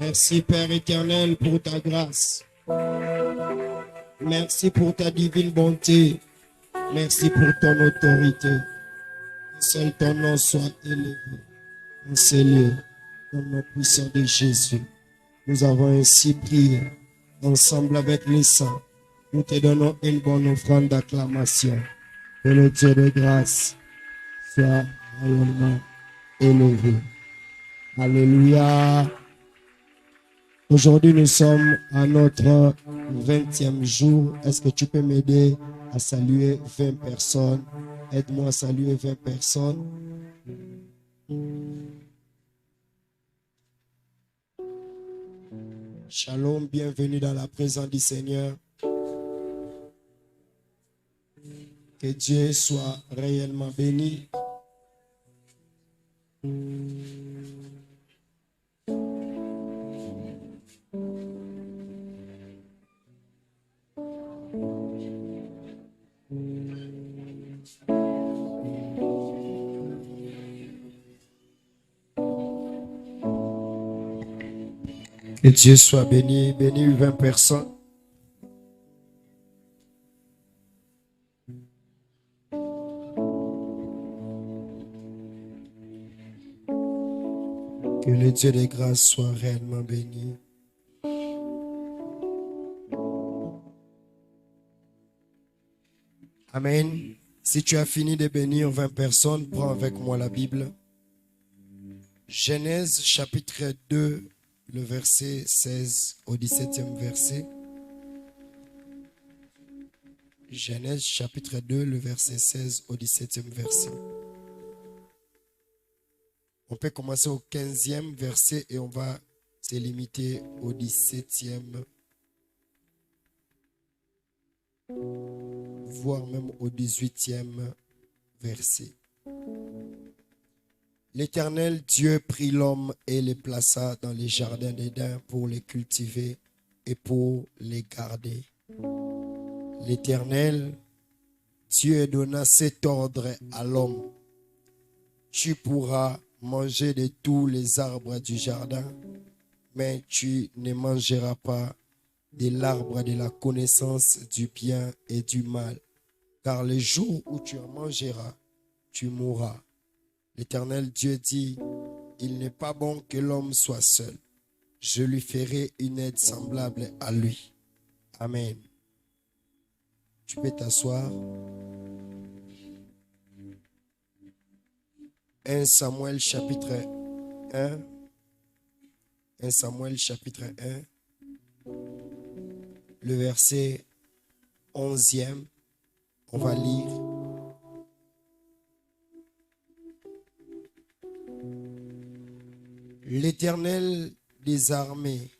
Merci Père éternel pour ta grâce. Merci pour ta divine bonté. Merci pour ton autorité. Que seul ton nom soit élevé en ces lieux, dans le nom puissant de Jésus. Nous avons ainsi prié ensemble avec les saints. Nous te donnons une bonne offrande d'acclamation. Que le Dieu de grâce soit réellement élevé. Alléluia. Aujourd'hui, nous sommes à notre 20e jour. Est-ce que tu peux m'aider à saluer 20 personnes? Aide-moi à saluer 20 personnes. Shalom, bienvenue dans la présence du Seigneur. Que Dieu soit réellement béni. Que Dieu soit béni, béni 20 personnes. Que le Dieu de grâce soit réellement béni. Amen. Si tu as fini de bénir 20 personnes, prends avec moi la Bible. Genèse chapitre 2, le verset 16 au 17e verset. Genèse chapitre 2, le verset 16 au 17e verset. On peut commencer au 15e verset et on va se limiter au 17e, voire même au 18e verset. L'Éternel Dieu prit l'homme et le plaça dans les jardins d'Éden pour les cultiver et pour les garder. L'Éternel Dieu donna cet ordre à l'homme. Tu pourras manger de tous les arbres du jardin, mais tu ne mangeras pas de l'arbre de la connaissance du bien et du mal, car le jour où tu en mangeras, tu mourras. L'Éternel Dieu dit, il n'est pas bon que l'homme soit seul. Je lui ferai une aide semblable à lui. Amen. Tu peux t'asseoir. 1 Samuel chapitre 1. 1 Samuel chapitre 1. Le verset 11e. On va lire. L'Éternel des armées,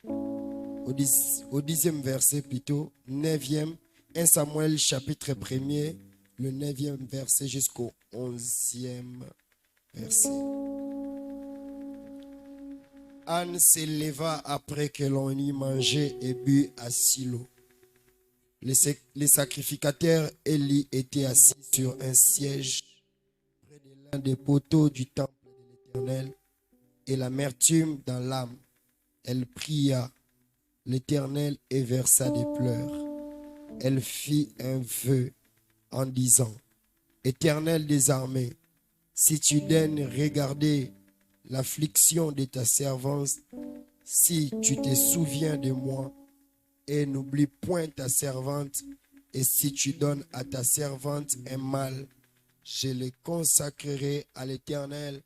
au 10e verset plutôt, 9e, 1 Samuel chapitre 1er, le 9e verset jusqu'au 11e verset. Anne s'éleva après que l'on y mangé et bu à Silo. Les sacrificateurs Élie étaient assis sur un siège près de l'un des poteaux du temple de l'Éternel. Et l'amertume dans l'âme, elle pria l'Éternel et versa des pleurs. Elle fit un vœu en disant, Éternel des armées, si tu daignes regarder l'affliction de ta servante, si tu te souviens de moi et n'oublie point ta servante, et si tu donnes à ta servante un mal, je le consacrerai à l'Éternel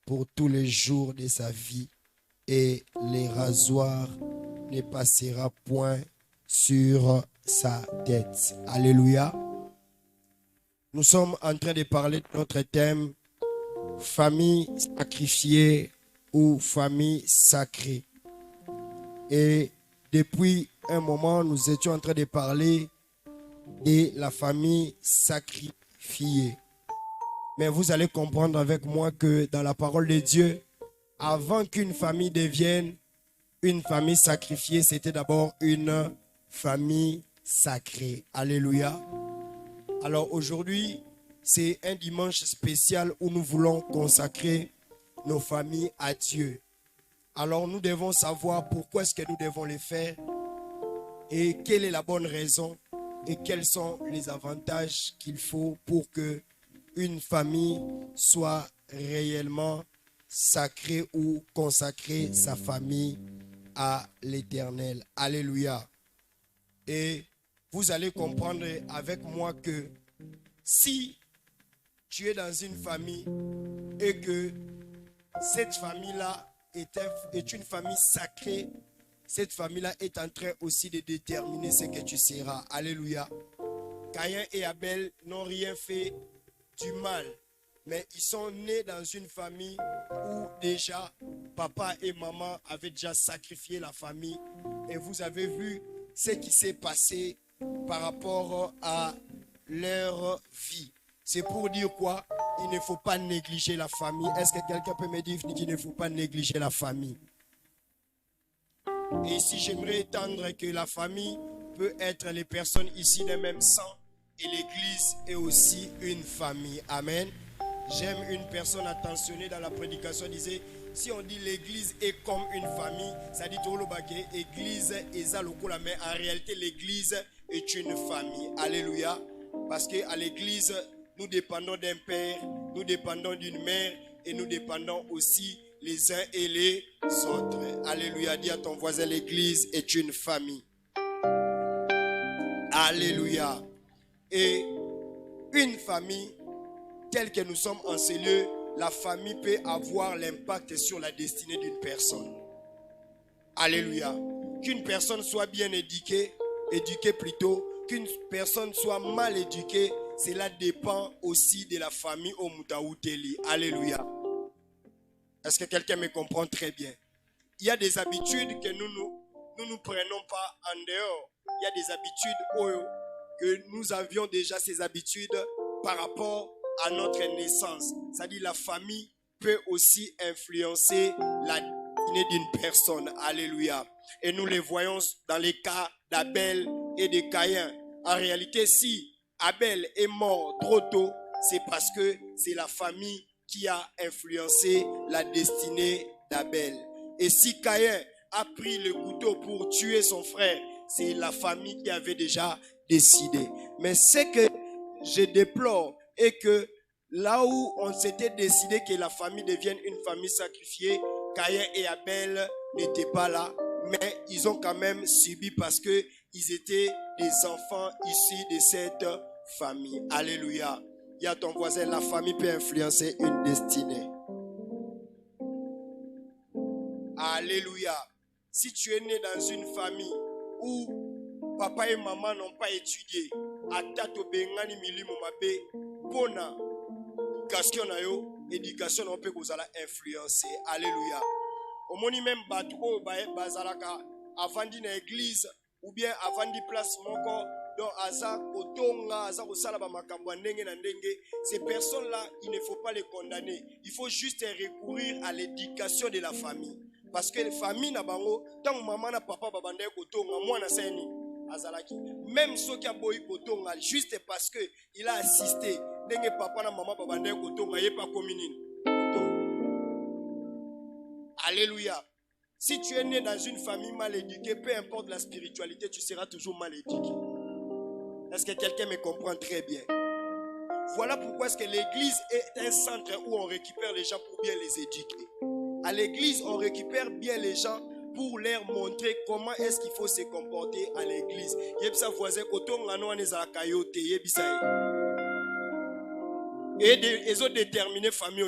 pour tous les jours de sa vie, et les rasoirs ne passera point sur sa tête. Alléluia. Nous sommes en train de parler de notre thème, famille sacrifiée ou famille sacrée. Et depuis un moment, nous étions en train de parler de la famille sacrifiée. Mais vous allez comprendre avec moi que dans la parole de Dieu, avant qu'une famille devienne une famille sacrifiée, c'était d'abord une famille sacrée. Alléluia. Alors aujourd'hui, c'est un dimanche spécial où nous voulons consacrer nos familles à Dieu. Alors nous devons savoir pourquoi est-ce que nous devons les faire et quelle est la bonne raison et quels sont les avantages qu'il faut pour que une famille soit réellement sacrée ou consacrer sa famille à l'Éternel. Alléluia. Et vous allez comprendre avec moi que si tu es dans une famille et que cette famille-là est une famille sacrée, cette famille-là est en train aussi de déterminer ce que tu seras. Alléluia. Caïn et Abel n'ont rien fait du mal, mais ils sont nés dans une famille où déjà papa et maman avaient déjà sacrifié la famille. Et vous avez vu ce qui s'est passé par rapport à leur vie. C'est pour dire quoi? Il ne faut pas négliger la famille. Est-ce que quelqu'un peut me dire qu'il ne faut pas négliger la famille? Et ici, j'aimerais étendre que la famille peut être les personnes ici d'un même sang et l'Église est aussi une famille. Amen. J'aime une personne attentionnée dans la prédication disait, si on dit l'Église est comme une famille, ça dit tout le baquet, Église est ça mais en réalité l'Église est une famille. Alléluia. Parce qu'à l'Église, nous dépendons d'un père, nous dépendons d'une mère et nous dépendons aussi les uns et les autres. Alléluia. Dis à ton voisin, l'Église est une famille. Alléluia. Et une famille, telle que nous sommes en ces lieux, la famille peut avoir l'impact sur la destinée d'une personne. Alléluia. Qu'une personne soit bien éduquée plutôt, qu'une personne soit mal éduquée, cela dépend aussi de la famille au Moutaouteli. Alléluia. Est-ce que quelqu'un me comprend très bien? Il y a des habitudes que nous prenons pas en dehors. Il y a des habitudes que nous avions déjà ces habitudes par rapport à notre naissance. C'est-à-dire la famille peut aussi influencer la destinée d'une personne. Alléluia. Et nous les voyons dans les cas d'Abel et de Caïn. En réalité, si Abel est mort trop tôt, c'est parce que c'est la famille qui a influencé la destinée d'Abel. Et si Caïn a pris le couteau pour tuer son frère, c'est la famille qui avait déjà décidé. Mais ce que je déplore est que là où on s'était décidé que la famille devienne une famille sacrifiée, Caïn et Abel n'étaient pas là, mais ils ont quand même subi parce qu'ils étaient des enfants issus de cette famille. Alléluia. Il y a ton voisin, la famille peut influencer une destinée. Alléluia. Si tu es né dans une famille où papa et maman n'ont pas étudié, atato bengani milimo mabe, pona éducation on peut vous influencer. Alléluia. Au moni même batu o bazalaka avant d'une église ou bien avant d'une place moko donc aza kotonga aza kosala ba makambo ndenge na ndenge, ces personnes là il ne faut pas les condamner, il faut juste recourir à l'éducation de la famille parce que la famille na bango tant maman na papa babanda kotonga mwana seni azalaki même ceux qui a boyi kotonga juste parce que il a assisté ndenge papa na maman babanda kotonga yé pas communine. Alléluia. Si tu es né dans une famille mal éduquée, peu importe la spiritualité, tu seras toujours mal éduqué. Est-ce que quelqu'un me comprend très bien? Voilà pourquoi est-ce que l'église est un centre où on récupère les gens pour bien les éduquer. À l'église, on récupère bien les gens pour leur montrer comment est-ce qu'il faut se comporter à l'église. Et les autres déterminer famille.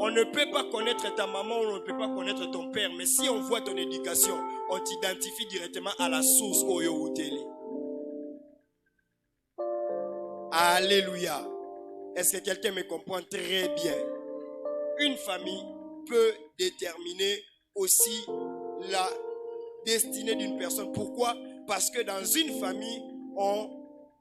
On ne peut pas connaître ta maman, on ne peut pas connaître ton père, mais si on voit ton éducation, on t'identifie directement à la source Oyo Uteli. Alléluia. Est-ce que quelqu'un me comprend très bien? Une famille peut déterminer aussi la destinée d'une personne. Pourquoi? Parce que dans une famille, on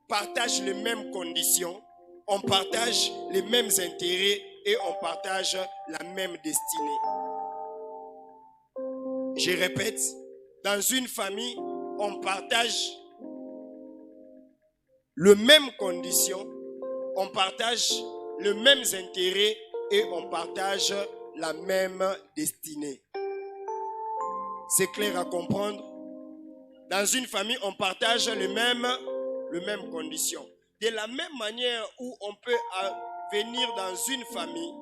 partage les mêmes conditions, on partage les mêmes intérêts et on partage la même destinée. Je répète, dans une famille, on partage les mêmes conditions, on partage les mêmes intérêts et on partage la même destinée. C'est clair à comprendre. Dans une famille, on partage les mêmes conditions. De la même manière où on peut venir dans une famille,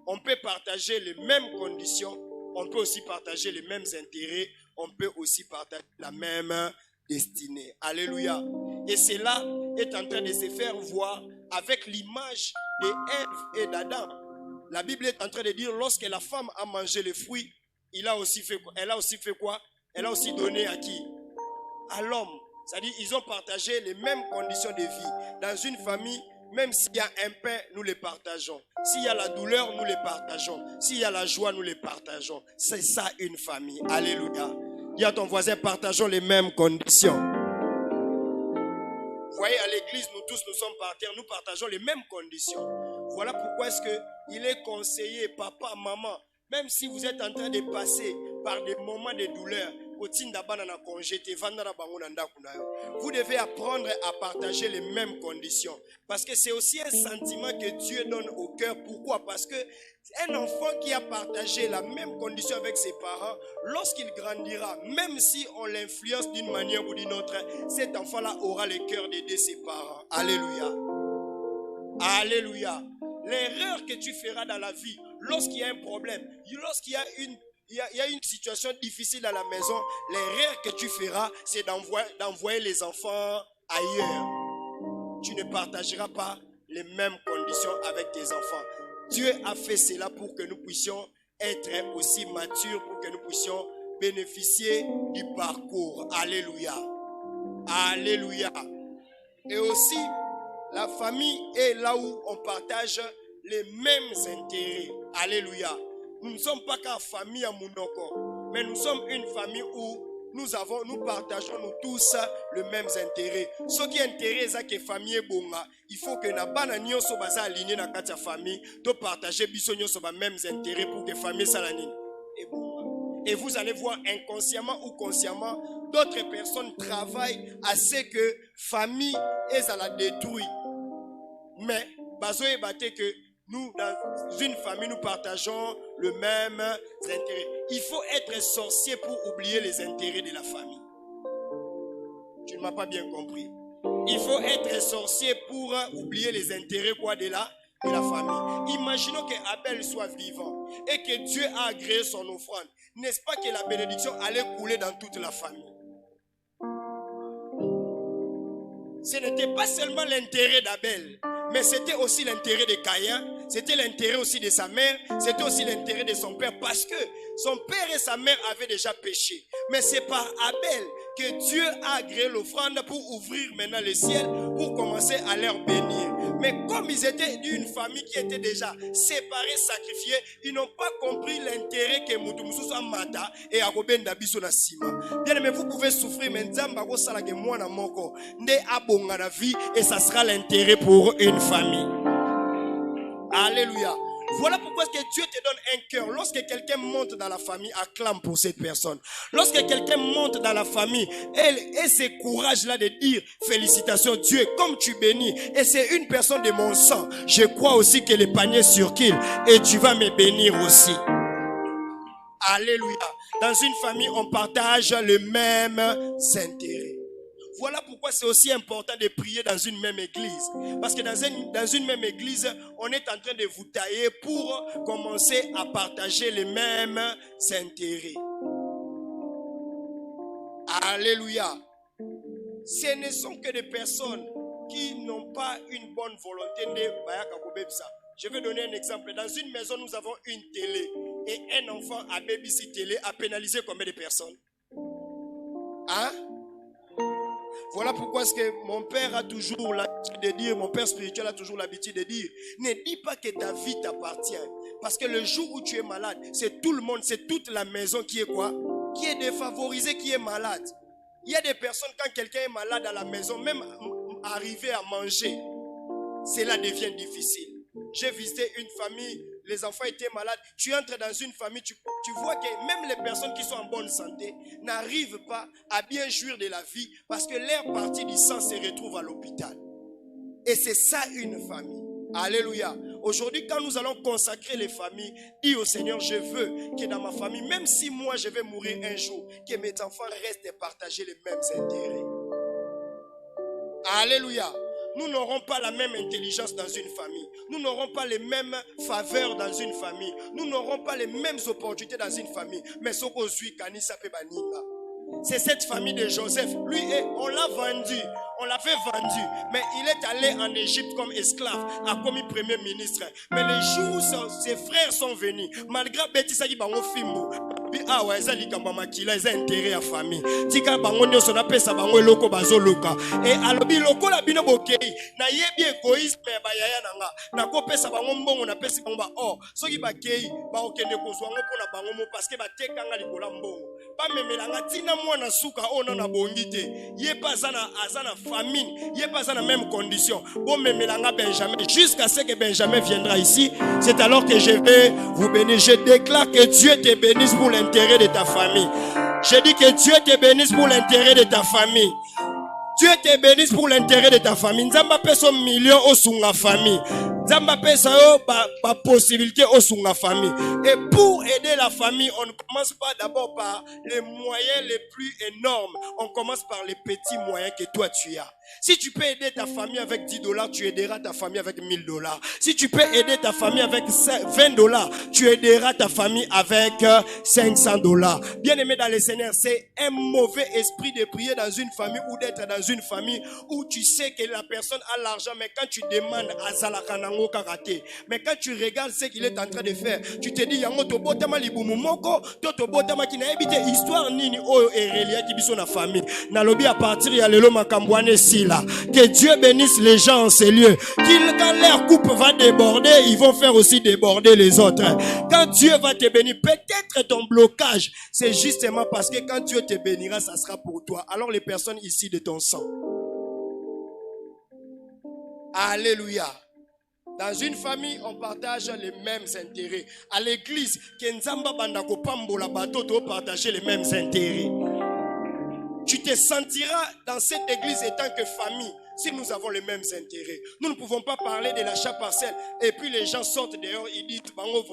on peut partager les mêmes conditions, on peut aussi partager les mêmes intérêts, on peut aussi partager la même destinée. Alléluia. Et cela est en train de se faire voir avec l'image d'Ève et d'Adam. La Bible est en train de dire, lorsque la femme a mangé les fruits, elle a aussi fait quoi? Elle a aussi donné à qui? À l'homme. C'est-à-dire, ils ont partagé les mêmes conditions de vie. Dans une famille, même s'il y a un pain, nous les partageons. S'il y a la douleur, nous les partageons. S'il y a la joie, nous les partageons. C'est ça une famille. Alléluia. Dis à ton voisin, partageons les mêmes conditions. Vous voyez, à l'église, nous tous, nous sommes par terre, nous partageons les mêmes conditions. Voilà pourquoi est-ce qu'il est conseillé, papa, maman, même si vous êtes en train de passer par des moments de douleur, vous devez apprendre à partager les mêmes conditions. Parce que c'est aussi un sentiment que Dieu donne au cœur. Pourquoi? Parce que un enfant qui a partagé la même condition avec ses parents, lorsqu'il grandira, même si on l'influence d'une manière ou d'une autre, cet enfant-là aura le cœur d'aider ses parents. Alléluia. Alléluia. L'erreur que tu feras dans la vie, lorsqu'il y a un problème, lorsqu'il y a une situation difficile à la maison, l'erreur que tu feras, c'est d'envoyer les enfants ailleurs. Tu ne partageras pas les mêmes conditions avec tes enfants. Dieu a fait cela pour que nous puissions être aussi matures, pour que nous puissions bénéficier du parcours. Alléluia. Alléluia. Et aussi, la famille est là où on partage les mêmes intérêts. Alléluia. Nous ne sommes pas qu'en famille à Mounoko, mais nous sommes une famille où nous partageons nous tous les mêmes intérêts. Ce qui est intérêt, c'est que famille est bonga. Il faut que na bana nyonso baza aligné na kati ya famille, to partager biso nyonso ba mêmes intérêts pour que famille salanine est bonga. Et vous allez voir inconsciemment ou consciemment, d'autres personnes travaillent à ce que famille est à la détruire. Mais bazoé bate que nous, dans une famille, nous partageons le même intérêt. Il faut être sorcier pour oublier les intérêts de la famille. Tu ne m'as pas bien compris. Il faut être sorcier pour oublier les intérêts de la famille. Imaginons que Abel soit vivant et que Dieu a agréé son offrande. N'est-ce pas que la bénédiction allait couler dans toute la famille? Ce n'était pas seulement l'intérêt d'Abel, mais c'était aussi l'intérêt de Caïn, c'était l'intérêt aussi de sa mère, c'était aussi l'intérêt de son père, parce que son père et sa mère avaient déjà péché. Mais c'est par Abel que Dieu a agréé l'offrande pour ouvrir maintenant le ciel, pour commencer à leur bénir. Mais comme ils étaient d'une famille qui était déjà séparée, sacrifiée, ils n'ont pas compris l'intérêt que Moutoumoussou soit mata et Agobenda biso na sima. Bien aimé, vous pouvez souffrir, mais Nzamba go salage mwana moko nde abonga na vie, et ça sera l'intérêt pour une famille. Alléluia. Voilà pourquoi est-ce que Dieu te donne un cœur. Lorsque quelqu'un monte dans la famille, acclame pour cette personne. Lorsque quelqu'un monte dans la famille, elle ait ce courage-là de dire félicitations Dieu, comme tu bénis. Et c'est une personne de mon sang. Je crois aussi que le panier surquille et tu vas me bénir aussi. Alléluia. Dans une famille, on partage les mêmes intérêts. Voilà pourquoi c'est aussi important de prier dans une même église. Parce que dans une même église, on est en train de vous tailler pour commencer à partager les mêmes intérêts. Alléluia. Ce ne sont que des personnes qui n'ont pas une bonne volonté. Je vais donner un exemple. Dans une maison, nous avons une télé. Et un enfant à BBC télé a pénalisé combien de personnes? Hein? Voilà pourquoi est-ce que mon père a toujours l'habitude de dire, mon père spirituel a toujours l'habitude de dire, ne dis pas que ta vie t'appartient. Parce que le jour où tu es malade, c'est tout le monde, c'est toute la maison qui est quoi? Qui est défavorisée, qui est malade. Il y a des personnes, quand quelqu'un est malade à la maison, même arriver à manger, cela devient difficile. J'ai visité une famille, les enfants étaient malades. Tu entres dans une famille, tu vois que même les personnes qui sont en bonne santé n'arrivent pas à bien jouir de la vie parce que leur partie du sang se retrouve à l'hôpital. Et c'est ça une famille. Alléluia. Aujourd'hui, quand nous allons consacrer les familles, dis au Seigneur, je veux que dans ma famille, même si moi je vais mourir un jour, que mes enfants restent et partagent les mêmes intérêts. Alléluia. Nous n'aurons pas la même intelligence dans une famille. Nous n'aurons pas les mêmes faveurs dans une famille. Nous n'aurons pas les mêmes opportunités dans une famille. Mais ce qu'on suit, c'est cette famille de Joseph. Lui, on l'a vendu. On l'avait vendu. Mais il est allé en Égypte comme esclave, a commis premier ministre. Mais les jours où ses frères sont venus, malgré Bétissa qui bango fimbo, ah ouais, ça li kamba makila, ils ont intérêt à famille. Tika bango nyo sona pesa bango loko bazo loka. Et alobi loko la bino bokei. Na yebi égoïsme ba yaya nanga. Na ko pesa bango mbongo na pesa bango ba oh. Soki ba kei ba okende kozwa ngo pona bango mo parce que ba tekanga likola mbongo. Ba memelanga tina mwana suka ona na bongite. Ye pas azana famine. Ye pas na même condition. Bon memelanga Benjamin jusqu'à ce que Benjamin viendra ici. C'est alors que je vais vous bénir. Je déclare que Dieu te bénisse pour l'intérêt de ta famille. Je dis que Dieu te bénisse pour l'intérêt de ta famille. Dieu te bénisse pour l'intérêt de ta famille. Nzamba pesa million au sunga famille. Nzamba pesa ba possibilité au sunga famille. Et pour aider la famille, on ne commence pas d'abord par les moyens les plus énormes. On commence par les petits moyens que toi tu as. Si tu peux aider ta famille avec $10, tu aideras ta famille avec $1000. Si tu peux aider ta famille avec $20, tu aideras ta famille avec $500. Bien aimé dans le Seigneur, c'est un mauvais esprit de prier dans une famille ou d'être dans une famille où tu sais que la personne a l'argent, mais quand tu demandes à Zalakanango Karate, mais quand tu regardes ce qu'il est en train de faire, tu te dis yango to botama libumu moko, to botama ki na ebite histoire nini oyo erelia ki biso na famille. Na lobi à partir ya lelo makambwane si là. Que Dieu bénisse les gens en ces lieux. Quand leur coupe va déborder, ils vont faire aussi déborder les autres. Quand Dieu va te bénir, peut-être ton blocage, c'est justement parce que quand Dieu te bénira, ça sera pour toi. Alors les personnes ici de ton sang. Alléluia. Dans une famille, on partage les mêmes intérêts. À l'église, Kenzamba Bandako Pambola Batoto partager les mêmes intérêts. Tu te sentiras dans cette église étant que famille si nous avons les mêmes intérêts. Nous ne pouvons pas parler de l'achat partiel et puis les gens sortent dehors, ils disent vraiment,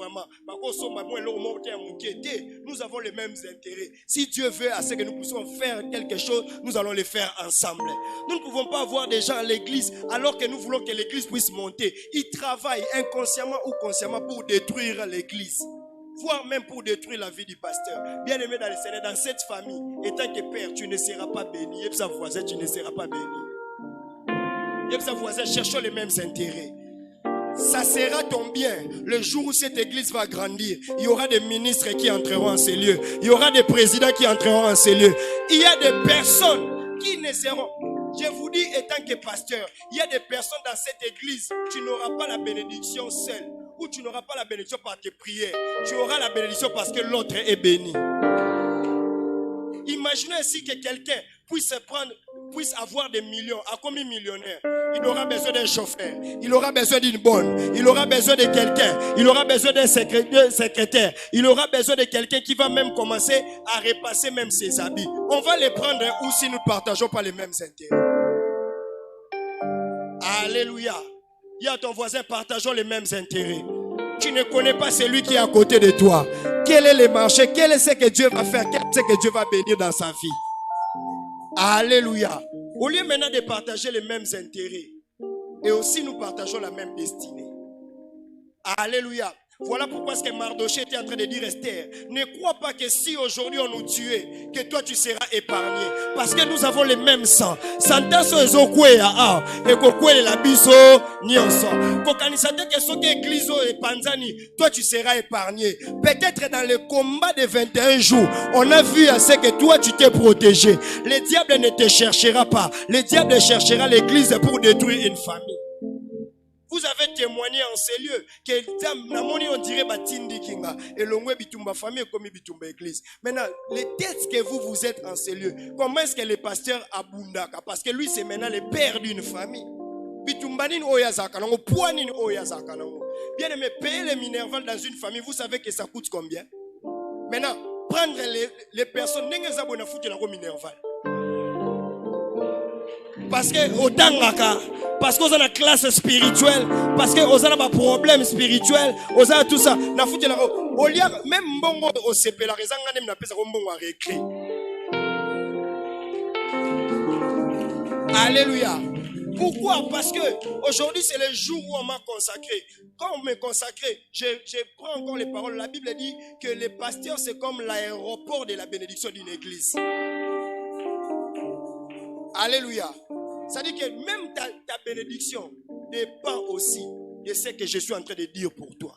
nous avons les mêmes intérêts. Si Dieu veut à ce que nous puissions faire quelque chose, nous allons le faire ensemble. Nous ne pouvons pas avoir des gens à l'église alors que nous voulons que l'église puisse monter. Ils travaillent inconsciemment ou consciemment pour détruire l'église, voire même pour détruire la vie du pasteur. Bien aimé dans le Seigneur, dans cette famille, étant que père, tu ne seras pas béni. Et sa voisin, tu ne seras pas béni. Et sa voisin, cherchons les mêmes intérêts. Ça sera ton bien. Le jour où cette église va grandir, il y aura des ministres qui entreront en ces lieux. Il y aura des présidents qui entreront en ces lieux. Il y a des personnes qui ne seront... Je vous dis, étant que pasteur, il y a des personnes dans cette église, tu n'auras pas la bénédiction seule. Ou tu n'auras pas la bénédiction par tes prières. Tu auras la bénédiction parce que l'autre est béni. Imaginez ainsi que quelqu'un puisse avoir des millions. À combien millionnaire? Il aura besoin d'un chauffeur. Il aura besoin d'une bonne. Il aura besoin de quelqu'un. Il aura besoin d'un secrétaire. Il aura besoin de quelqu'un qui va même commencer à repasser même ses habits. On va les prendre ou si nous ne partageons pas les mêmes intérêts. Alléluia. Dis à ton voisin, partageons les mêmes intérêts. Tu ne connais pas celui qui est à côté de toi. Quel est le marché? Quel est ce que Dieu va faire? Quel est ce que Dieu va bénir dans sa vie? Alléluia. Au lieu maintenant de partager les mêmes intérêts, et aussi nous partageons la même destinée. Alléluia. Voilà pourquoi ce que Mardoché était en train de dire Esther. Ne crois pas que si aujourd'hui on nous tuait, que toi tu seras épargné. Parce que nous avons les mêmes sangs. Santaso ezokwea ah et kokwele la biso nyonso. Kokanisate que soki église et panzani, toi tu seras épargné. Peut-être dans le combat de 21 jours, on a vu à ce que toi tu t'es protégé. Le diable ne te cherchera pas. Le diable cherchera l'église pour détruire une famille. Vous avez témoigné en ces lieux que on dirait Batindi Kinga et l'ongwe bitumba famille comme bitumba église. Maintenant, les têtes que vous êtes en ces lieux, comment est-ce que le pasteur Abundaka? Parce que lui c'est maintenant le père d'une famille. Bitumbanin oyazakanango, poanin oyazakanango. Bien aimé, payer les minerval dans une famille, vous savez que ça coûte combien? Maintenant, prendre les personnes, n'engagez pas na foutre la minerval. Parce que au Tangaka, parce qu'on a la classe spirituelle, parce qu'on a un problème spirituel, on a tout ça. Même bon au CP, la raison qu'on a fait bon à réécrire. Alléluia. Pourquoi? Parce que aujourd'hui c'est le jour où on m'a consacré. Quand on me consacré, je prends encore les paroles. La Bible dit que les pasteurs c'est comme l'aéroport de la bénédiction d'une église. Alléluia. Ça dit que même ta bénédiction dépend aussi de ce que je suis en train de dire pour toi.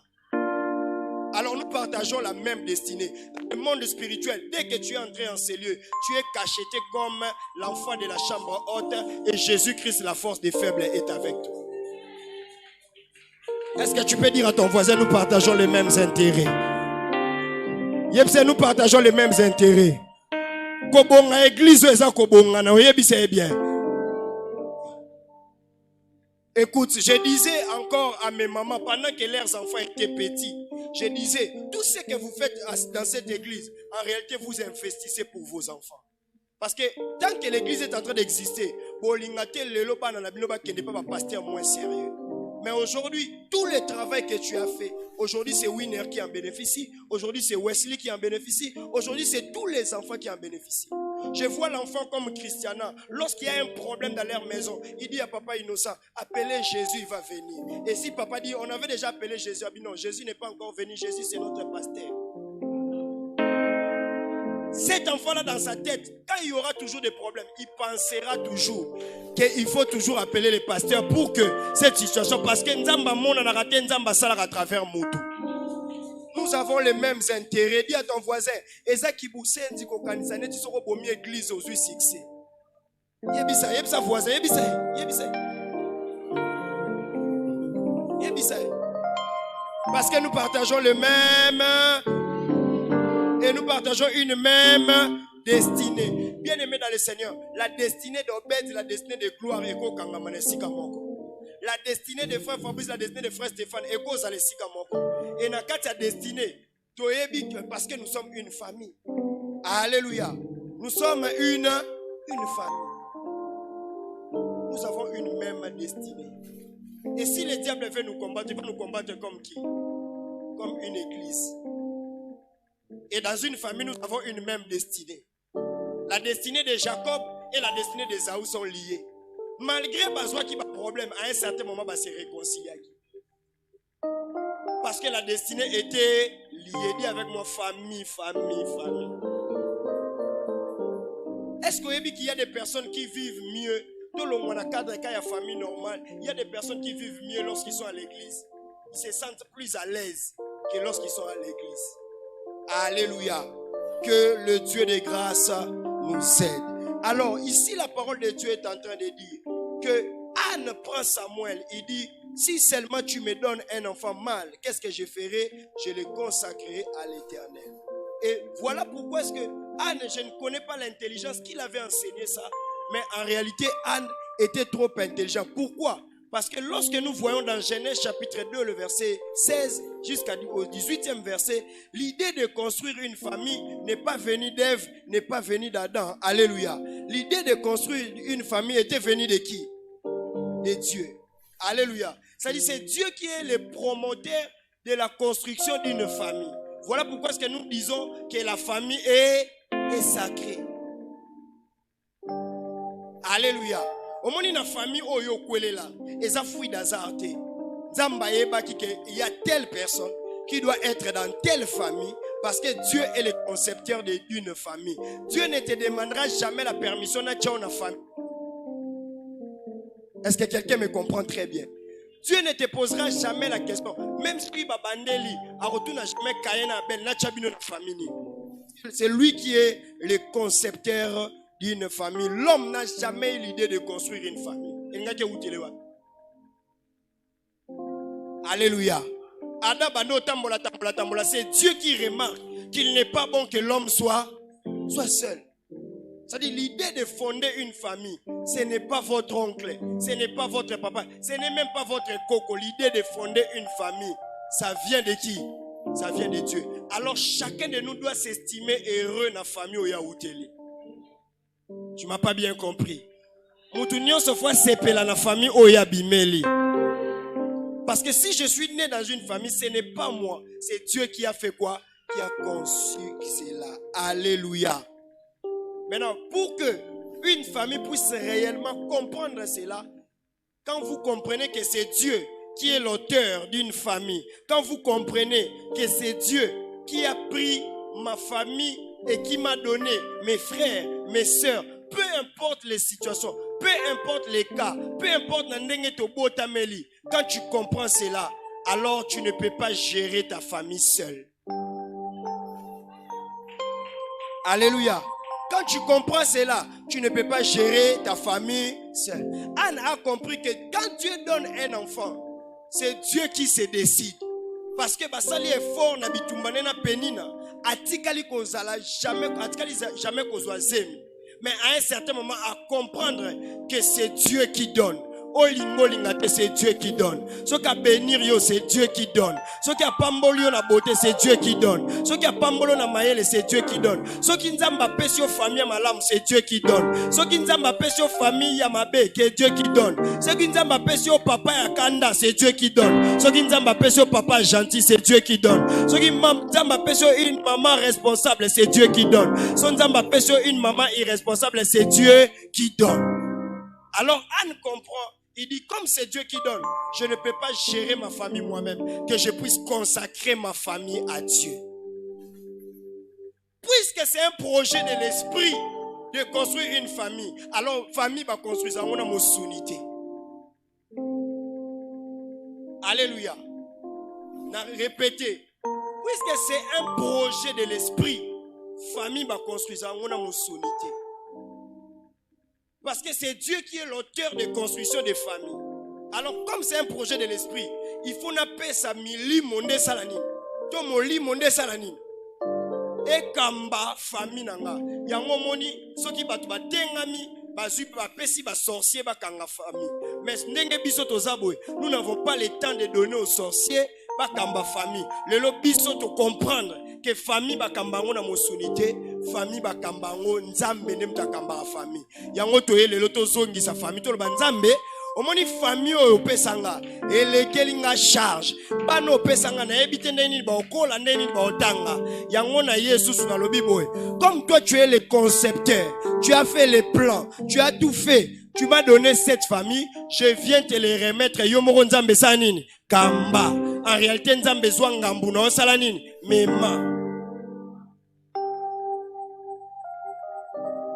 Alors nous partageons la même destinée. Le monde spirituel, dès que tu es entré en ces lieux, tu es cacheté comme l'enfant de la chambre haute et Jésus-Christ, la force des faibles, est avec toi. Est-ce que tu peux dire à ton voisin, nous partageons les mêmes intérêts? Yepse, nous partageons les mêmes intérêts. Kobonga église eza kobonga na oyebise bien. Écoute, je disais encore à mes mamans pendant que leurs enfants étaient petits, je disais, tout ce que vous faites dans cette église, en réalité, vous investissez pour vos enfants. Parce que tant que l'église est en train d'exister, n'est pas un pasteur moins sérieux. Mais aujourd'hui, tout le travail que tu as fait, aujourd'hui c'est Winner qui en bénéficie, aujourd'hui c'est Wesley qui en bénéficie, aujourd'hui c'est tous les enfants qui en bénéficient. Je vois l'enfant comme Christiana. Lorsqu'il y a un problème dans leur maison, il dit à papa innocent, appelez Jésus, il va venir. Et si papa dit, on avait déjà appelé Jésus, il dit non, Jésus n'est pas encore venu, Jésus c'est notre pasteur. Cet enfant-là dans sa tête, quand il y aura toujours des problèmes, il pensera toujours qu'il faut toujours appeler les pasteurs pour que cette situation, parce que Nzamba Mona n'a raté Nzamba Salah à travers Moutou. Nous avons les mêmes intérêts. Dis à ton voisin, Eza Kibousse Ndiko Kanisane, tu seras au mieux église aux succès. Yebisa voisin, yebisa. Parce que nous partageons le même et nous partageons une même destinée. Bien aimé dans le Seigneur, la destinée d'Obed, la destinée de gloire, Eko Kangamane Sikamoko. La destinée de frère Fabrice, la destinée de frère Stéphane, Eko Zale Sikamoko. Et dans la destinée, parce que nous sommes une famille. Alléluia. Nous sommes une famille. Nous avons une même destinée. Et si le diable veut nous combattre, il va nous combattre comme qui? Comme une église. Et dans une famille, nous avons une même destinée. La destinée de Jacob et la destinée d'Ésaü sont liées. Malgré Bazoua qui a un problème, à un certain moment, va se réconcilier. Parce que la destinée était liée. Dis avec moi, famille. Est-ce qu'il y a des personnes qui vivent mieux? Dans le cadre de la famille normale, il y a des personnes qui vivent mieux lorsqu'ils sont à l'église. Ils se sentent plus à l'aise que lorsqu'ils sont à l'église. Alléluia. Que le Dieu de grâce nous aide. Alors, ici, la parole de Dieu est en train de dire que Anne prend Samuel. Il dit, si seulement tu me donnes un enfant mâle, qu'est-ce que je ferai? Je le consacrerai à l'Éternel. Et voilà pourquoi est-ce que Anne, je ne connais pas l'intelligence qu'il avait enseigné ça. Mais en réalité, Anne était trop intelligente. Pourquoi? Parce que lorsque nous voyons dans Genèse chapitre 2, le verset 16 jusqu'au 18e verset, l'idée de construire une famille n'est pas venue d'Ève, n'est pas venue d'Adam. Alléluia. L'idée de construire une famille était venue de qui? De Dieu. Alléluia. C'est-à-dire c'est Dieu qui est le promoteur de la construction d'une famille. Voilà pourquoi est-ce que nous disons que la famille est sacrée. Alléluia. Au moins, une famille, il y a telle personne qui doit être dans telle famille parce que Dieu est le concepteur d'une famille. Dieu ne te demandera jamais la permission de une famille. Est-ce que quelqu'un me comprend très bien? Dieu ne te posera jamais la question. Même si Babandeli a retourné jamais Kayena Ben Nachabino la famille. C'est lui qui est le concepteur d'une famille. L'homme n'a jamais eu l'idée de construire une famille. Alléluia. C'est Dieu qui remarque qu'il n'est pas bon que l'homme soit seul. C'est-à-dire l'idée de fonder une famille, ce n'est pas votre oncle, ce n'est pas votre papa, ce n'est même pas votre coco. L'idée de fonder une famille, ça vient de qui? Ça vient de Dieu. Alors chacun de nous doit s'estimer heureux dans la famille où il y a Outeli. Tu ne m'as pas bien compris. Parce que si je suis né dans une famille, ce n'est pas moi. C'est Dieu qui a fait quoi? Qui a conçu cela. Alléluia. Maintenant, pour que une famille puisse réellement comprendre cela, quand vous comprenez que c'est Dieu qui est l'auteur d'une famille, quand vous comprenez que c'est Dieu qui a pris ma famille et qui m'a donné mes frères, mes soeurs, peu importe les situations, peu importe les cas, peu importe quand tu comprends cela, alors tu ne peux pas gérer ta famille seule. Alléluia. Quand tu comprends cela, tu ne peux pas gérer ta famille seule. Anne a compris que quand Dieu donne un enfant, c'est Dieu qui se décide. Parce que basali est fort na bitumbane na penina, atikali kozala jamais kozwa zemi. Mais à un certain moment à comprendre que c'est Dieu qui donne. C'est Dieu qui donne. Ce qui a bénir yo, c'est Dieu qui donne. Ce qui a pambolio na beauté, c'est Dieu qui donne. Ce qui a pambolo na maele, c'est Dieu qui donne. Ce qui nzamba pesio famille malam, c'est Dieu qui donne. Ce qui nzamba pesio famille ya mabe, c'est Dieu qui donne. Ce qui nzamba pesio papa ya kanda, c'est Dieu qui donne. Ce qui nzamba pesio papa gentil, c'est Dieu qui donne. Ce qui nzamba pesio une maman responsable, c'est Dieu qui donne. Ce qui nzamba pesio une maman irresponsable, c'est Dieu qui donne. Alors Anne comprend. Il dit, comme c'est Dieu qui donne, je ne peux pas gérer ma famille moi-même, que je puisse consacrer ma famille à Dieu. Puisque c'est un projet de l'esprit de construire une famille, alors famille va construire ça, on a mon unité. Alléluia. Répétez. Puisque c'est un projet de l'esprit, famille va construire ça, on a mon unité. Parce que c'est Dieu qui est l'auteur de construction des familles. Alors, comme c'est un projet de l'esprit, il faut n'appeler ça mili monde salanine. Tomoli monde salanine. Et kamba famille nanga. Yango moni, soki batu batengami, bazu bapesi ba sorcier ba kanga famille. Mais ndenge biso tozaboy, nous n'avons pas le temps de donner aux sorciers ba kamba famille. Le lo biso to comprendre que famille ba kambango na mosunité, famille ba kambango nzambe ne mtakamba famille. Yango toye le loto zongi sa famille to ba nzambe. Omoni famille oyo pesanga elekeli nga charge bano pesanga na ebite ndeni ba okola ndeni ba otanga yango na Yesu na lobi boy. Comme toi tu es le concepteur, tu as fait les plans, tu as tout fait, tu m'as donné cette famille, je viens te les remettre. Yo moko nzambe sanini kamba en réalité nzambe zwa ngambu na osala nini mema.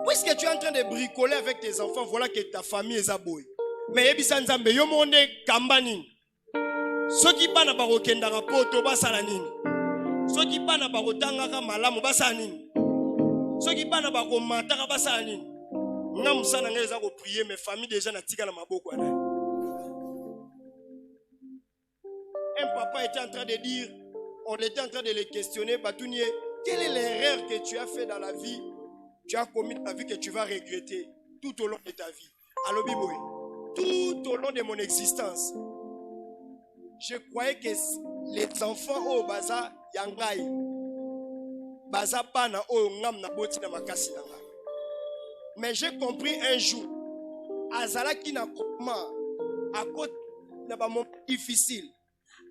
Puisque tu es en train de bricoler avec tes enfants, voilà que ta famille est aboye. Mais ebisa nzambe yo monde kamba nini soki bana bakokendaka poto basala nini soki bana bakotangaka malamu basala nini soki bana bakomataka basala nini nga musana nga eza ko prier mes familles déjà na tika na maboko ana. Un papa était en train de dire, on était en train de le questionner, Batounie, quelle est l'erreur que tu as fait dans la vie, tu as commis dans la vie que tu vas regretter tout au long de ta vie. Alors Biboy, tout au long de mon existence, je croyais que les enfants au baza yangai baza bana o ngam na boti na makasi nanga. Mais j'ai compris un jour azalaki na comment à côté na ba moment difficile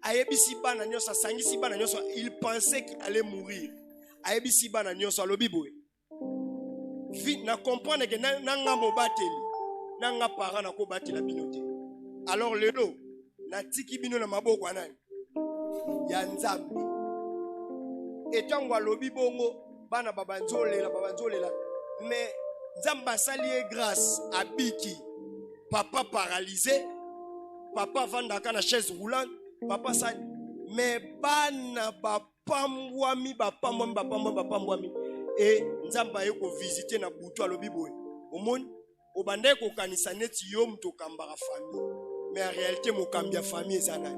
ayebisi bana nyosa sangisi bana nyosa, il pensait qu'il allait mourir. Ayebisi bana nyosa lobi boy vite na comprendre que nanga mobateli nanga para na ko batela binote. Alors lelo na tiki bino na maboko anani ya nzambe etangwa lobi bongo bana babanzolela mais nzamba salier grâce à biki papa paralysé, papa vandaka na chaise roulante, papa sali mais bana bapambwami et nzamba yeko visiter na butu alobi boy omoni obande ko kanisa neti yo mto kambara famille, mais en réalité mo kambia famille ezana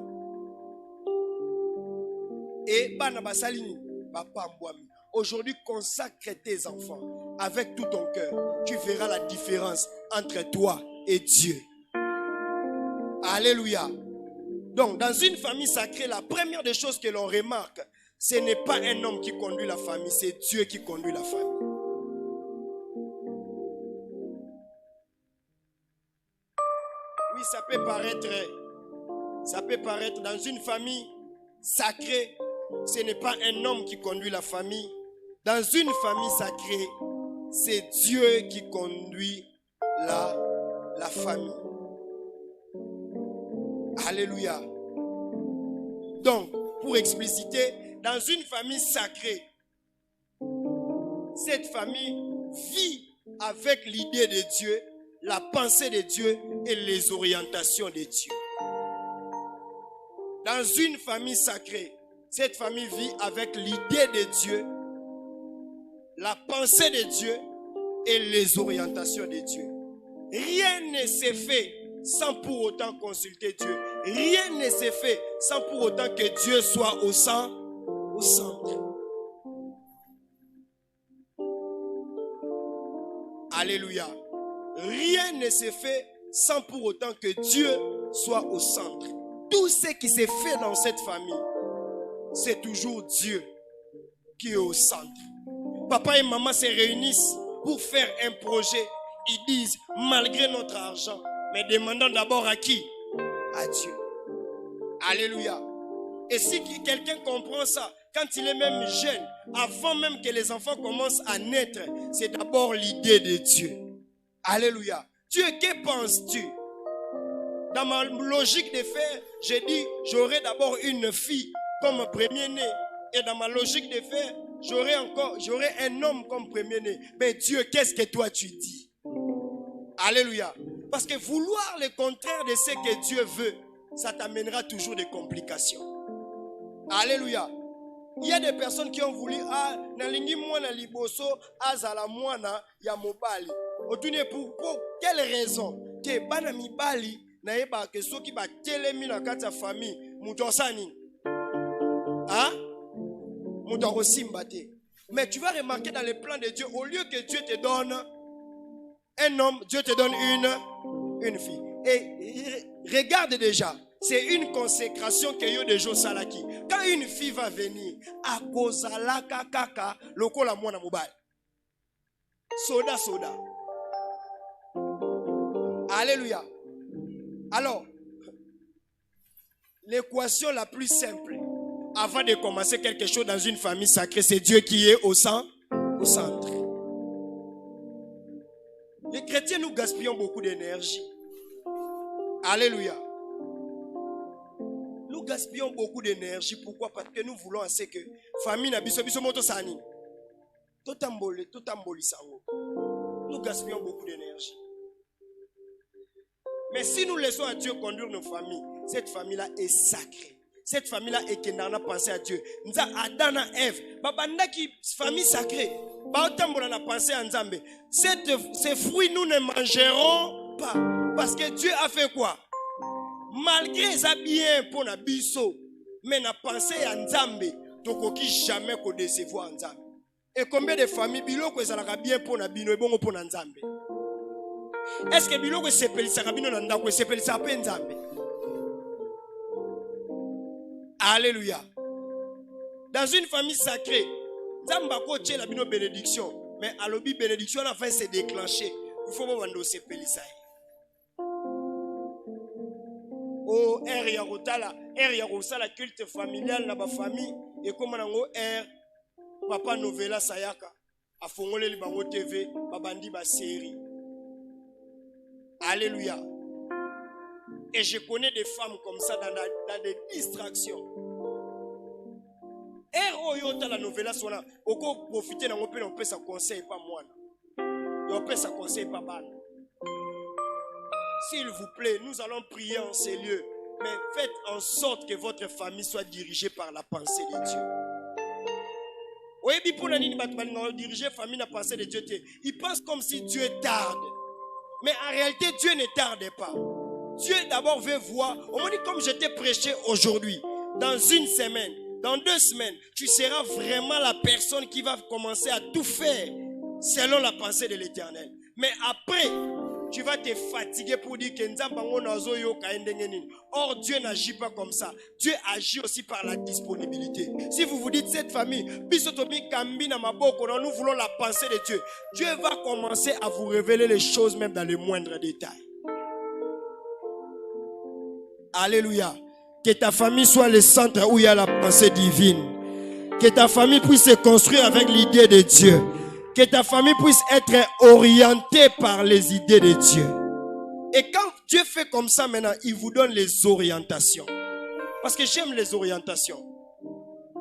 et bana basali bapambwami. Aujourd'hui, consacre tes enfants avec tout ton cœur. Tu verras la différence entre toi et Dieu. Alléluia. Donc, dans une famille sacrée, la première des choses que l'on remarque, ce n'est pas un homme qui conduit la famille, c'est Dieu qui conduit la famille. Oui, ça peut paraître dans une famille sacrée, ce n'est pas un homme qui conduit la famille. Dans une famille sacrée, c'est Dieu qui conduit la famille. Alléluia. Donc, pour expliciter, dans une famille sacrée, cette famille vit avec l'idée de Dieu, la pensée de Dieu et les orientations de Dieu. Dans une famille sacrée, cette famille vit avec l'idée de Dieu, la pensée de Dieu et les orientations de Dieu. Rien ne s'est fait sans pour autant consulter Dieu. Rien ne s'est fait sans pour autant que Dieu soit au centre. Alléluia. Rien ne s'est fait sans pour autant que Dieu soit au centre. Tout ce qui s'est fait dans cette famille, c'est toujours Dieu qui est au centre. Papa et maman se réunissent pour faire un projet. Ils disent, malgré notre argent, mais demandons d'abord à qui? À Dieu. Alléluia. Et si quelqu'un comprend ça, quand il est même jeune, avant même que les enfants commencent à naître, c'est d'abord l'idée de Dieu. Alléluia. Dieu, que penses-tu? Dans ma logique de faire, j'ai dit, j'aurai d'abord une fille comme premier-né. Et dans ma logique de faire, j'aurai un homme comme premier-né. Mais Dieu, qu'est-ce que toi tu dis? Alléluia. Parce que vouloir le contraire de ce que Dieu veut, ça t'amènera toujours des complications. Alléluia. Il y a des personnes qui ont voulu, nalingi mwana liboso, azala mwana ya mobali. Otune pour quelle raison? Que bana mibali na yeba ke soki ba telemi na kati ya famille, muto osani. Hein? Muto osimba te. Mais tu vas remarquer dans le plan de Dieu, au lieu que Dieu te donne un homme, Dieu te donne une fille. Et regarde déjà, c'est une consécration que yo de jo salaki. Quand une fille va venir, à kozalaka kaka lokola mwana mobile. Soda. Alléluia. Alors, l'équation la plus simple, avant de commencer quelque chose dans une famille sacrée, c'est Dieu qui est au centre. Les chrétiens, nous gaspillons beaucoup d'énergie. Alléluia. Nous gaspillons beaucoup d'énergie. Pourquoi? Parce que nous voulons assez que famille na biso moto sani. Totamboli sango. Nous gaspillons beaucoup d'énergie. Mais si nous laissons à Dieu conduire nos familles, cette famille-là est sacrée. Cette famille-là est qui n'a pensé à Dieu. Nza Adana Ève, babanda qui famille sacrée. Baotambola na pensé à Nzambe. Ces fruits nous ne mangerons pas. Parce que Dieu a fait quoi? Malgré ça bien pour na biso, mais na pensé à Nzambe, tokoki jamais ko décevoir Nzambe. Et combien de familles biloko ezalaka bien pour na bino et bongo pour na Nzambe? Est-ce que biloko sepelisaka bino na ndako sepelisaka pe Nzambe? Alléluia. Dans une famille sacrée, Nzamba ko tche la bino bénédiction, mais à l'obi bénédiction la fin s'est déclenchée. Il faut voir ndo sepelisa. Oh, la culte familial na ba famille et comme nango papa novela sayaka a fongole li bango TV babandi ba série. Alléluia. Et je connais des femmes comme ça dans des distractions. Oyo la novela sona oko profiter nango pe on peut sa conseil pas moi. On peut sa conseil pas ban. S'il vous plaît, nous allons prier en ces lieux. Mais faites en sorte que votre famille soit dirigée par la pensée de Dieu. Oui, pour diriger la famille la pensée de Dieu. Ils pensent comme si Dieu tarde. Mais en réalité, Dieu ne tarde pas. Dieu d'abord veut voir. On m'a dit comme je t'ai prêché aujourd'hui. Dans une semaine, dans 2 semaines, tu seras vraiment la personne qui va commencer à tout faire selon la pensée de l'Éternel. Mais après, tu vas te fatiguer pour dire que or Dieu n'agit pas comme ça. Dieu agit aussi par la disponibilité. Si vous vous dites cette famille, nous voulons la pensée de Dieu, Dieu va commencer à vous révéler les choses même dans les moindres détails. Alléluia. Que ta famille soit le centre où il y a la pensée divine. Que ta famille puisse se construire avec l'idée de Dieu. Que ta famille puisse être orientée par les idées de Dieu. Et quand Dieu fait comme ça maintenant, il vous donne les orientations. Parce que j'aime les orientations.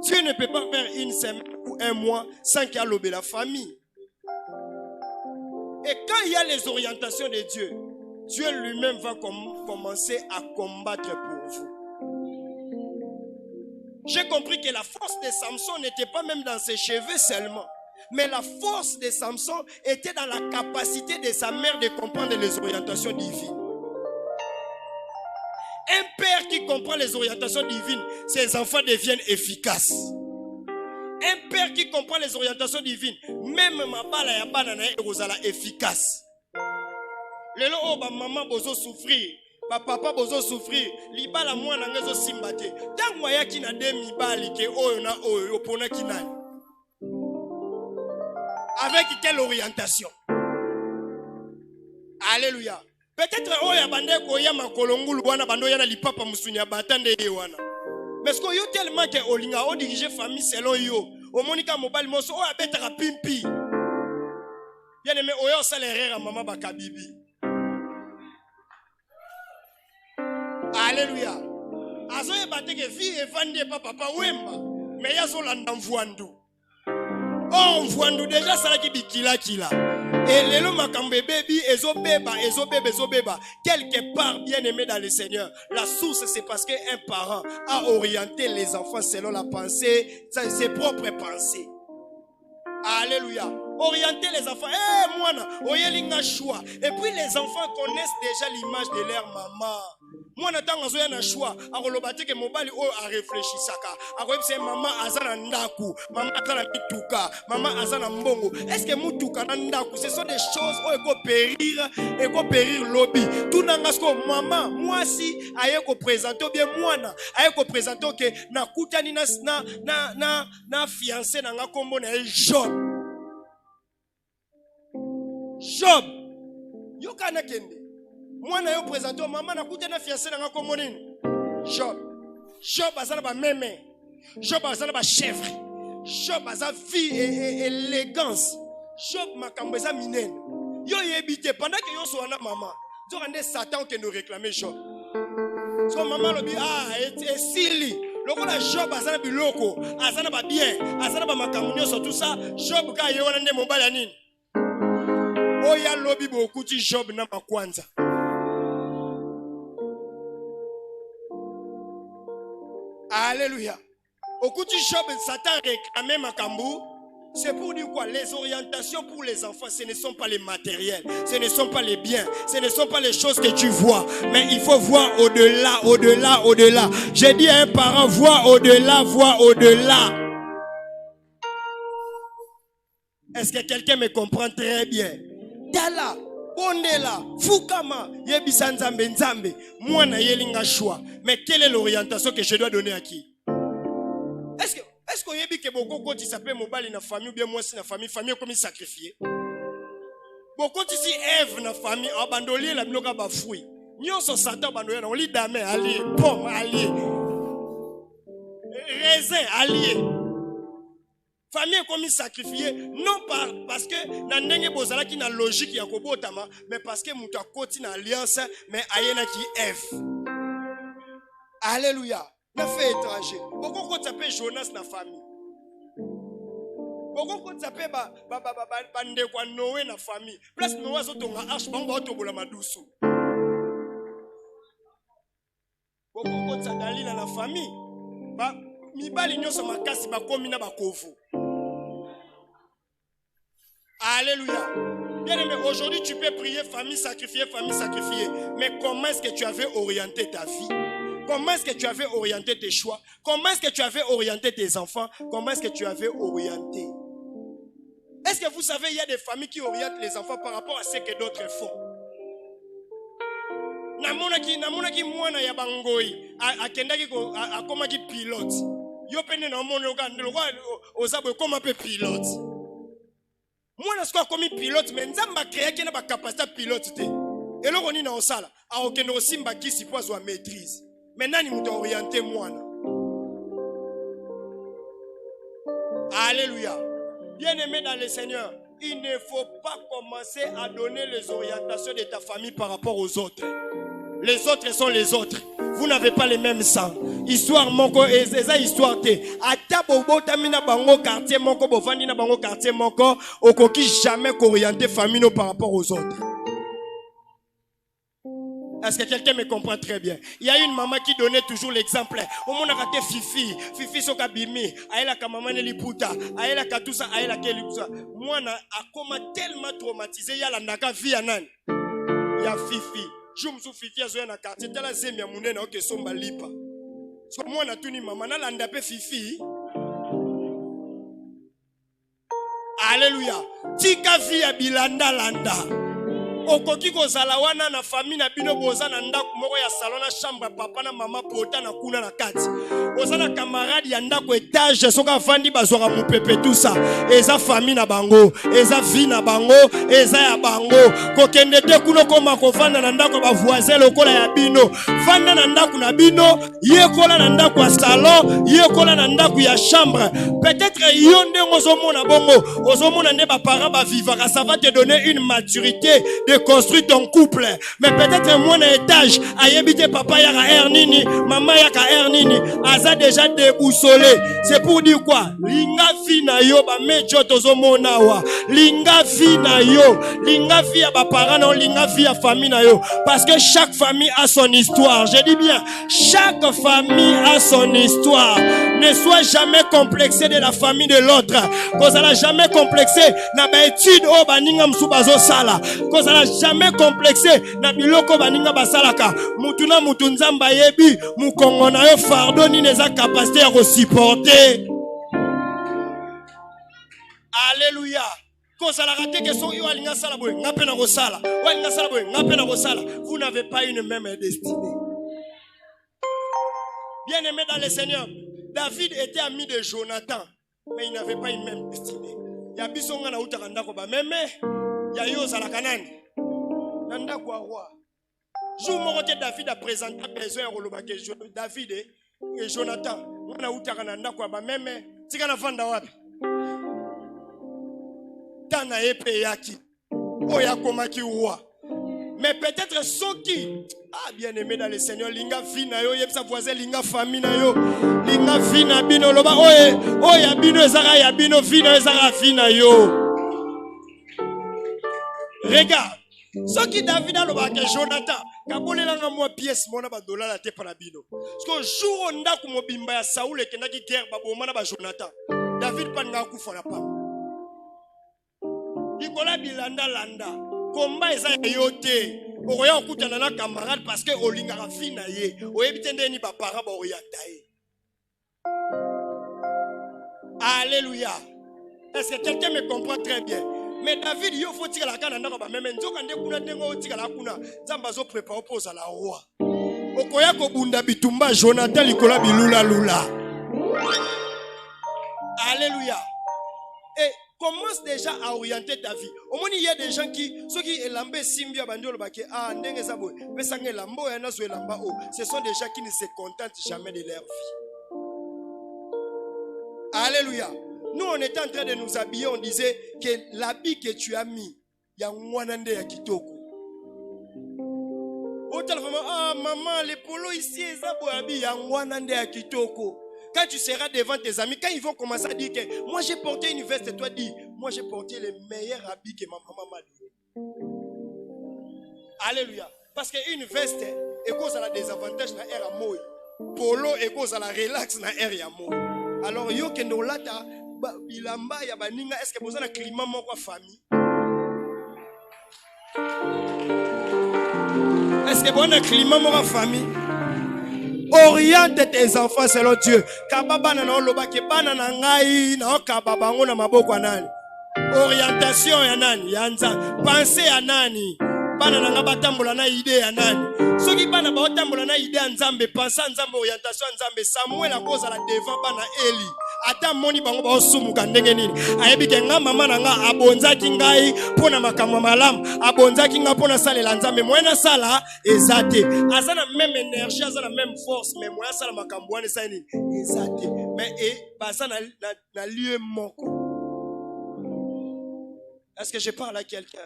Dieu ne peut pas faire une semaine ou un mois sans qu'il y ait l'aube de la famille. Et quand il y a les orientations de Dieu, Dieu lui-même va commencer à combattre pour vous. J'ai compris que la force de Samson n'était pas même dans ses cheveux seulement. Mais la force de Samson était dans la capacité de sa mère de comprendre les orientations divines. Un père qui comprend les orientations divines, ses enfants deviennent efficaces. Un père qui comprend les orientations divines, même ma bala ya banana est efficace. Lelo o ba maman bozo souffrir, ba papa bozo souffrir, libala mwana ngezo simbate. Tango yaki na demi bali ke oyo na oyo opona kinani. Avec quelle orientation? Alléluia. Peut-être oya bande ko ya makolongulu wana bando yana lipapa musunya batande ye wana. Mais ce que yo tellement que olinga o diriger famille selon yo, o monika mobile moso o abetaka pimpi. Bien aimé oyo salaire maman bakabibi. Alléluia. Azo ye bateke vie evande papa wemba, mais yazo landa mvuandu. Oh mvuandu déjà sala ki bikila kila. Et lelo makambe baby ezo beba. Quelque part bien aimé dans le Seigneur. La source c'est parce qu'un parent a orienté les enfants selon la pensée, ses propres pensées. Alléluia. Orienter les enfants. Oyelinga choix. Et puis les enfants connaissent déjà l'image de leur maman. Moi n'attends azoya na choix. Akolobate ke mobali o a réfléchi saka. Akoyebse maman azana ndaku, maman azana mituka, maman azana mbongo. Est-ce que mutuka na ndaku ce sont des choses où eko périr lobby. Tout nangasko maman moi si aye ko présenter bien mwana, aye ko présenter que na kutani na fiancé nanga kombo na Job. Job. Yo kana kende. Mwana yo présenter maman na kutana fiancé nanga kombo nini? Job. Job azana ba meme. Job azana ba chèvre. Job azana vie et élégance. Job makambo eza minene. Yo yebite pendant que yo so na maman. Zo rende Satan que nous réclamer Job. So maman lobi et sili. Lokola Job azana biloko, azana ba bien, azana ba makambo nyonso tout ça, Job ka yo wana nde mobali ya nini? Oya lobi bokuti Job na makwanza. Alléluia. Okuti Job Satan réclamait makambo. C'est pour dire quoi? Les orientations pour les enfants, ce ne sont pas les matériels, ce ne sont pas les biens, ce ne sont pas les choses que tu vois. Mais il faut voir au-delà, au-delà, au-delà. J'ai dit à un parent, vois au-delà, vois au-delà. Est-ce que quelqu'un me comprend très bien? Dala, Bondela, Fukama, Yebisan Nzambe Nzambe, moi na yelinga choix. Mais quelle est l'orientation que je dois donner à qui? Est-ce qu'on y a dit que beaucoup quand il s'appelle mobile na famille ou bien moi si na famille comme sacrifié? Beaucoup ici Ève na famille abandonné la bloca ba fruit. Nyon so Satan abandonné on lit dame allié, pomme allié. Raisin allié. Famille comme sacrifié non parce que na ndenge bozala ki na logique ya kobotama mais parce que muta koti na alliance mais ayena ki Ève. Alléluia. Na fait étranger. Beaucoup quand s'appelle Jonas na famille. Beaucoup quand s'appelle bande kwa Noé na famille. Plus Noé zotonga arche bango otobola madusu. Beaucoup quand ça Dalila na famille. Mibali nyonso makasi bakomi na bakovu. Alléluia. Bien aimé, aujourd'hui tu peux prier famille sacrifiée. Mais comment est-ce que tu avais orienté ta vie? Comment est-ce que tu avais orienté tes choix? Comment est-ce que tu avais orienté tes enfants? Comment est-ce que tu avais orienté? Est-ce que vous savez, il y a des familles qui orientent les enfants par rapport à ce que d'autres font? Namonaki mwana ya bangoi akendaki akomaki pilote. Yo pene na mono ozabo comme un peu pilote. Mwana sko akomi pilote mais nzamba créer ki na ba capacité pilote te. Eloko ni na osala, a okendo simba kisi po azwa maîtrise. Maintenant, il m'a orienté moi. Alléluia. Bien-aimé dans le Seigneur, il ne faut pas commencer à donner les orientations de ta famille par rapport aux autres. Les autres sont les autres. Vous n'avez pas les mêmes sangs. Histoire moko eza histoire te. Ata bobo tamina bango quartier moko bovandi na bango quartier moko okoki jamais qu'orienter famille par rapport aux autres. Est-ce que quelqu'un me comprend très bien? Il y a une maman qui donnait toujours l'exemple. Au monde a raté Fifi. Fifi soka bimi. Aïla ka maman ne liputa. Aïla ka tout ça. Aïla ke liputa. Moi na akoma tellement traumatisé. Ya la naka vie anan. Ya Fifi. Jumsu Fifi azoya na quartier. Tala zemi ya mune na oke somba lipa. So moi na tuni maman na landa pe Fifi. Alléluia. Tika vie ya bilanda landa. Okoki kozala wana na famille na bino boza na ndako moko ya salon na chambre papa na mama pota na kuna na kati. Oza na camarade ya ndako étage soka vandi bazwaka mupepe tout ça. Eza famille na bango, eza vie na bango, eza ya bango. Kokende te kuno koma kovanda na ndako ba voisin lokola ya bino. Vanda na ndako na bino, yekola na ndako ya salon, yekola na ndako ya chambre. Peut-être yo ndenge ozomona bongo, ozomona ne ba parents ba vivaka, ça va te donner une maturité de construire ton couple. Mais peut-être mon étage, ayebite papa yaka ernini, maman yaka ernini, aza déjà déboussolé. C'est pour dire quoi? Linga fi na yo ba mejo tozomona wa. Linga fi na yo, linga fi ya ba parents non, linga fi ya famille na yo. Parce que chaque famille a son histoire. Je dis bien, chaque famille a son histoire. Ne sois jamais complexé de la famille de l'autre. Cause elle a jamais complexé na ba étude o baninga msubazo sala. Cause elle a jamais complexé na biloko baninga basalaka. Mutuna mutunzamba yebi mukongo na yo fardo ni neza capacité à supporter. Alléluia. Cause elle a raté que son yo alinga sala boy ngape na ko sala. Wa alinga sala boy ngape na ko sala. Vous n'avez pas une même destinée. Bien-aimé dans le Seigneur, David était ami de Jonathan, mais il n'avait pas une même destinée. Ya bisonga na utakanda ko ba meme ya yo za la kanani. Nanda kwa roi. Jour moko te David a présenté besoin roloba ke David et Jonathan. Mwana utakana ndako ba meme tika na vanda wapi? Tana epe yaki. Oya komaki roi. Mais peut-être ceux qui, bien-aimé dans le Seigneur, linga fina yo, yebsa voisin linga famille na yo, linga fina bino loba, ya bino ezara ya bino fina ezara fina yo. Regarde, ceux qui David a loba ke Jonathan, kabole langa moi pièce mona ba dollar la te para bino. Parce que jour on ndako mobimba ya Saoul ekendaki guerre ba bomana ba Jonathan. David pa nga kufa na pa. Nicolas bilanda landa. Combat eza yote. Oya okutana na camarade parce que olinga rafina ye. Oyebitende ni ba para ba oyata ye. Alléluia. Est-ce que quelqu'un me comprend très bien? Mais David yo faut tika la kana ndako ba même nzoka nde kuna ndengo tika la kuna. Nzamba zo prépare pour la roi. Okoya ko bunda bitumba Jonathan likola bilula lula. Alléluia. Et commence déjà à orienter ta vie. Au moins il y a des gens qui, ceux qui elambé simbia bandiolo bake ndenge zabo, pesange lambo ya nazo elamba o. Ce sont des gens qui ne se contentent jamais de leur vie. Alléluia. Nous on était en train de nous habiller, on disait que l'habit que tu as mis, il y a nwanande ya kitoko. Au téléphone, maman, les polos ici, zabo habit ya nwanande ya kitoko. Quand tu seras devant tes amis, quand ils vont commencer à dire que moi j'ai porté une veste, toi dis, moi j'ai porté les meilleurs habits que ma maman m'a donné. Alléluia. Parce qu'une veste est cause à la désavantage na air à moi. Polo est cause à la relax na air à moi. Alors yo kendo lata bilamba ya baninga, est-ce que vous avez un climat moko famille? Est-ce que vous avez un climat moko famille? Oriente tes enfants selon Dieu. Kababana na oloba ke bana na ngai na kababa ngo na maboko nani. Orientation ya nani? Ya nza. Pensée ya nani? Bana na ngabatambola na idée ya nani? Soki bana ba otambola na idée ya Nzambe, pensa Nzambe, orientation ya Nzambe. Samuel a cause à la devant bana Eli. ata moni bango ba osumuka ndenge nini ayebi ke nga mama na nga abonzaki ngai pona makambo malamu abonzaki nga pona salela nzambe moyena sala ezate azana même énergie azana même force mais moyena sala makambo wana sa nini ezate mais baza na lieu moko. Est-ce que je parle à quelqu'un?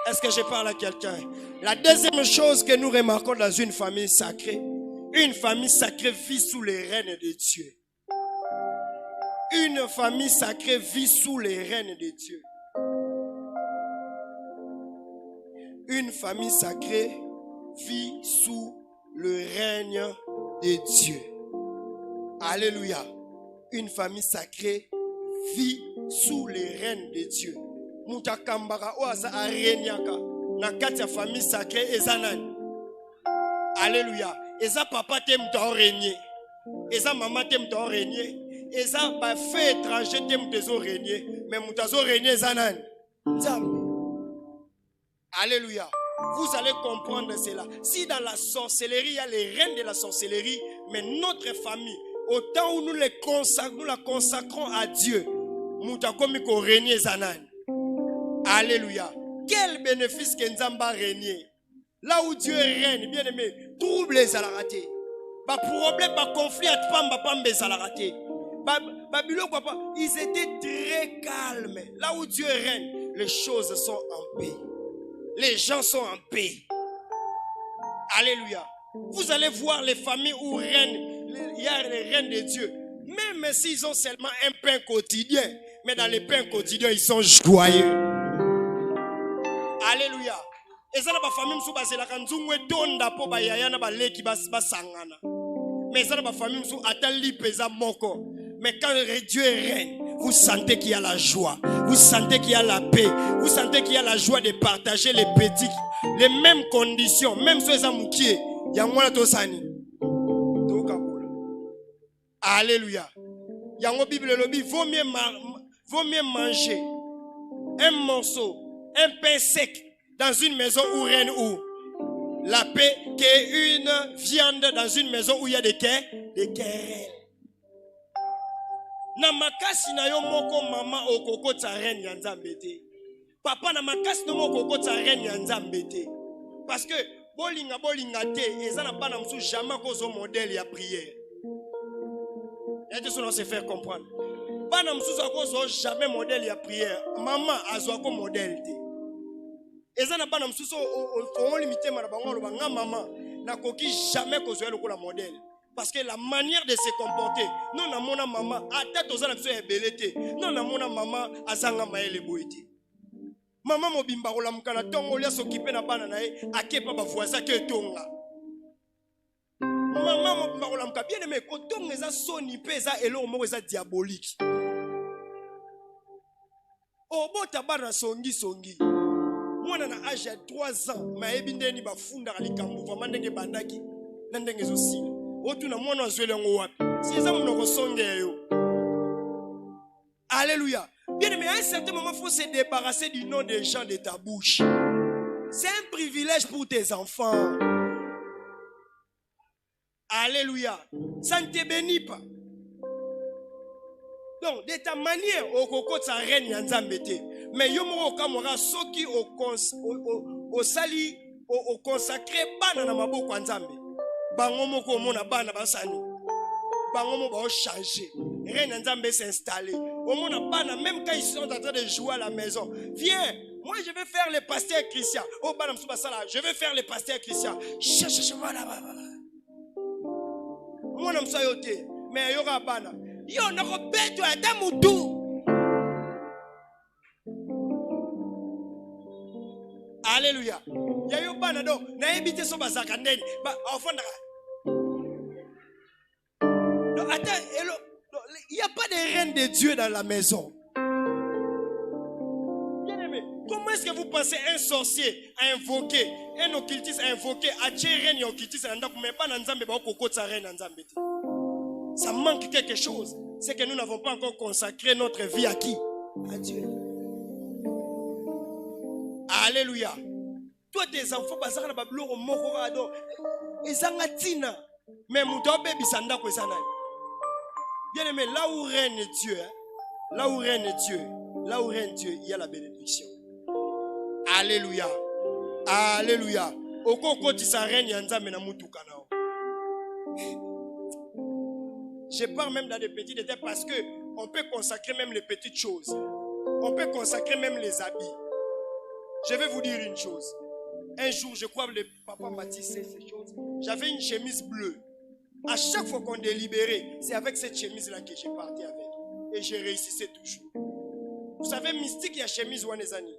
Est-ce que je parle à quelqu'un? La deuxième chose que nous remarquons dans une famille sacrée vit sous les rênes de Dieu. Une famille sacrée vit sous les rênes de Dieu. Une famille sacrée vit sous le règne de Dieu. Alléluia. Une famille sacrée vit sous les rênes de Dieu. Mutakambara oaza arenyaka na kati ya famille sacrée ezanani. Alléluia. Eza papa te mta régner. Eza maman te mta régner. Eza ba fait étranger te mta régner. Mais mta régner ezanani. Nzambe. Alléluia. Vous allez comprendre cela. Si dans la sorcellerie, il y a les reines de la sorcellerie, mais notre famille, au temps où nous la consacrons à Dieu, mutakomi ko régner zanani. Alléluia. Quel bénéfice que Nzamba régner. Là où Dieu règne, bien aimé, trouble les raté. Pas problème, pas conflit, pas raté. Ils étaient très calmes. Là où Dieu règne, les choses sont en paix. Les gens sont en paix. Alléluia. Vous allez voir les familles où il y a les reines de Dieu. Même s'ils ont seulement un pain quotidien, mais dans les pains quotidiens, ils sont joyeux. Alléluia. Et ça, la famille msou basé la kanzungwe tonda po ba yaya na ba leki basangana. Mais ça, la famille msou atali pesa moko. Mais quand Dieu règne, vous sentez qu'il y a la joie, vous sentez qu'il y a la paix, vous sentez qu'il y a la joie de partager les petits, les mêmes conditions, même ceux qui yangwana tosani. Alléluia. Yango Bible lobi vaut mieux manger un morceau, un pain sec dans une maison où règne où la paix qu'une viande dans une maison où il y a des querelles. Na makasi na yo moko mama okoko tsa reine ya Nzambe te. Papa na makasi no moko okoko tsa reine ya Nzambe te. Parce que bolinga te eza na bana msu jamais kozo modèle ya prière. Et tout ça se faire comprendre. Bana msu kozo jamais modèle ya prière. Maman azwa ko modèle te. Eza na bana msu on limité mara bango lo banga maman na koki jamais kozo lokola modèle. Parce que la manière de se comporter, non na mona maman, ata toza na biso ya belete, non na mona maman azanga maele boite. Maman mobimba ko lamuka na tongo lia s'occuper na bana na ye, akepa ba voisin ke tonga. Maman mobimba ko lamuka bien aimé, ko tonga eza soni pe eza elo moko eza diabolique. Obota bana songi. Mwana na âge ya 3 ans, mayebi ndeni ba funda likambo vraiment ndenge bandaki, na ndenge zo sila. Alléluia. Bien aimé, à un certain moment, il faut se débarrasser du nom des gens de ta bouche. C'est un privilège pour tes enfants. Alléluia. Ça ne te bénit pas. Donc, de ta manière, au coco, ça règne en Zambété. Mais yomo kamora soki au sali au consacré banana maboko en Zambé. Bangomo ko mona bana basani. Bangomo ba changer. Reine Nzambe s'installer. Au mona bana même quand ils sont en train de jouer à la maison. Viens, moi je vais faire le pasteur Christian. Oh bana msuba sala, je vais faire le pasteur Christian. Mona msa yote, mais yoka bana. Yo na ko beto ata mutu. Alléluia. Ya yo bana do na ebite so bazaka ndeni. Ba ofanda. Il n'y a pas de reine de Dieu dans la maison. Bien aimé, comment est-ce que vous pensez un sorcier à invoquer, un occultiste à invoquer, à tuer reine et occultiste, mais pas dans Nzambe, ça manque quelque chose. C'est que nous n'avons pas encore consacré notre vie à qui? À Dieu. Alléluia. Toi, tes enfants, bazar na bablo moko ado. Ezanga tina. Mais muto baby sanda ko sanai. Bien aimé, là où règne Dieu, là où règne Dieu, là où règne Dieu, il y a la bénédiction. Alléluia. Alléluia. Okoko tisa règne yanzambe na mutu kanao. Je parle même dans des petits détails parce que on peut consacrer même les petites choses. On peut consacrer même les habits. Je vais vous dire une chose. Un jour, je crois que le papa m'a dit ces choses. J'avais une chemise bleue. À chaque fois qu'on délibérait, c'est avec cette chemise-là que j'ai parti avec. Et je réussissais toujours. Vous savez, mystique, il y a chemise ou anezani.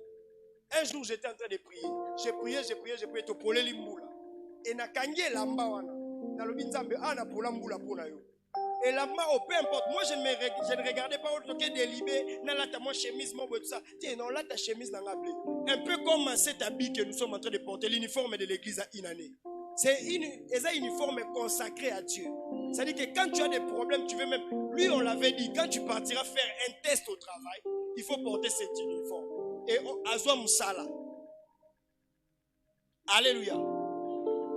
Un jour, j'étais en train de prier. J'ai prié. Topole limboula. Et na kanye lamba wana. Na lobinzambe ana pola mboula pona yo. Et là-bas, peu importe. Moi, je ne regardais pas autre que des libés. Non, là, ta mon chemise, mon tout ça. Tiens, non, là, ta chemise n'a pas. Un peu comme cet habit que nous sommes en train de porter, l'uniforme de l'église à Inané. C'est un uniforme consacré à Dieu. C'est-à-dire que quand tu as des problèmes, tu veux même. Lui, on l'avait dit, quand tu partiras faire un test au travail, il faut porter cet uniforme. Et Azwa Moussala. Alléluia.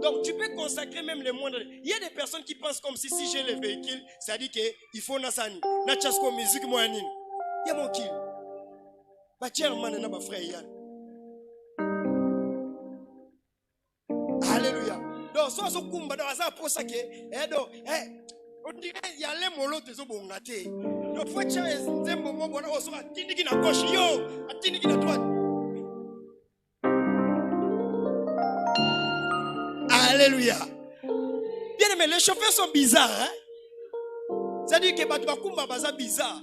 Donc tu peux consacrer même les moindres. Il y a des personnes qui pensent comme si j'ai les véhicules, ça dit qu'il faut Nassani. Nachasko musique moyenine. Il y a mon kill. Alléluia. Donc soit ce kumba dans ça pour ça que on dirait il y a les molos de zobongate. Donc faut que tu moment bon on sera tindiki na gauche yo, tindiki na droite. Alléluia. Bien aimé, les chauffeurs sont bizarres. Hein? C'est-à-dire que les bakumba baza bizarre.